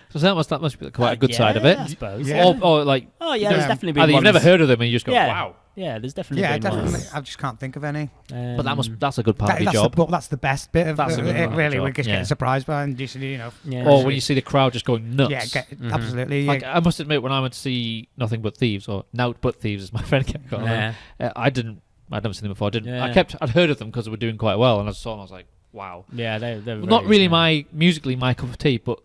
So that must be quite a good side of it. I suppose. Yeah. Or like, Oh yeah, there's definitely been either you've ones. never heard of them and you just go, Yeah. wow. Yeah, there's definitely Yeah, been definitely. ones. I just can't think of any. But that's a good part of your That's job. that's the best bit of That's a good part it. of the Really, job, we're just yeah. getting surprised by and just Yeah. Or when you see the crowd just going nuts. yeah, absolutely. Like I must admit, when I went to see Nothing But Thieves or Nout But Thieves, as my friend kept calling them, I'd never seen them before. I'd heard of them because they were doing quite well, and I saw them. I was like, wow. Yeah, they're Well, not really musically my cup of tea, but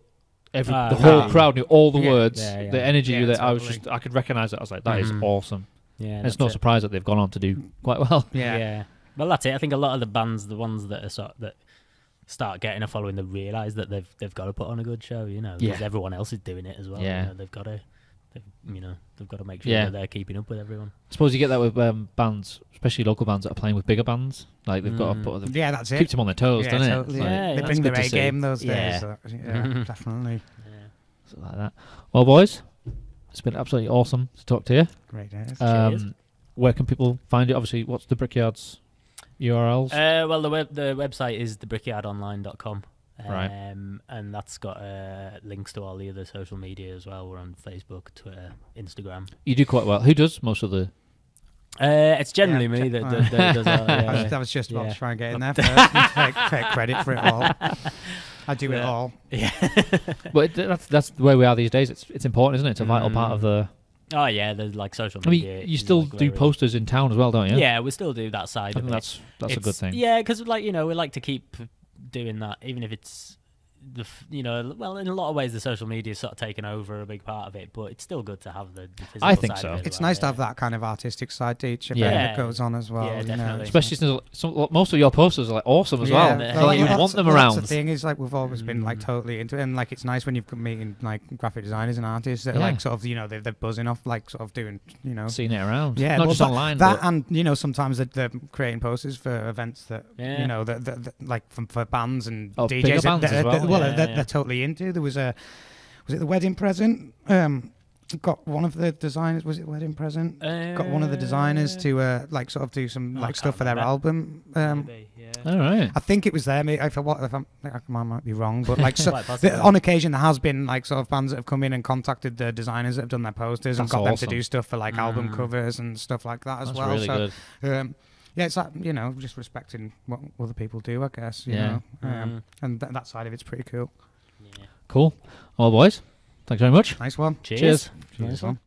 the whole crowd knew all the words, the energy. Yeah, that totally. I could recognise it. I was like, that is awesome. Yeah, And it's no surprise that they've gone on to do quite well. Yeah. Well, that's it. I think a lot of the bands, the ones that are that start getting a following, they realise that they've got to put on a good show. Because everyone else is doing it as well. Yeah. They've got to make sure that they're keeping up with everyone. I suppose you get that with bands, especially local bands that are playing with bigger bands. Like they've got to put them. Yeah, that's it. Keeps them on their toes, Yeah, doesn't totally. it? Like, Yeah, They that's bring good their to A see. game those days. Yeah. Yeah, definitely. Something like that. Well, boys, it's been absolutely awesome to talk to you. Great days. Cheers. Where can people find it? Obviously, what's the Brickyard's URLs? Well, the website is thebrickyardonline.com. Right. And that's got links to all the other social media as well. We're on Facebook, Twitter, Instagram. You do quite well. Who does most of the... It's generally me that does all. I was just about to try and get in there first and take credit for it all. I do it all. Yeah. But that's the way we are these days. It's important, isn't it? It's a vital part of the... Oh yeah, there's like social I media. mean, you still do posters in town as well, don't you? Yeah, we still do that side I of think it. that's a good thing. Yeah, because we like to keep doing that, even if it's well, in a lot of ways the social media is sort of taken over a big part of it, but it's still good to have the physical I think side so. of it It's as well, nice to have that kind of artistic side to each event Yeah. that goes on as well. Yeah, definitely. Especially since most of your posters are like awesome as well. Yeah. Like, you want them around. That's the thing is like we've always been like totally into it, and like it's nice when you've meeting like graphic designers and artists that are like sort of they're buzzing off like sort of doing Seeing it around. Yeah, Not well, just online. That but and sometimes they're creating posters for events that that like for bands and bigger DJs bands as well. They're totally into. There was it the wedding present? Got one of the designers. Was it wedding present? Got one of the designers to like sort of do some like stuff for their album. Maybe, yeah. all right. I think it was there. If I might be wrong, but like Quite possibly. on occasion there has been like sort of bands that have come in and contacted the designers that have done their posters and That's got them to awesome. do stuff for like album covers and stuff like that as That's well. really So good. yeah, it's like just respecting what other people do, I guess. You Yeah. know, and that side of it's pretty cool. Yeah. Cool. Well, boys, thanks very much. Nice one. Cheers. Cheers. Cheers. Nice one.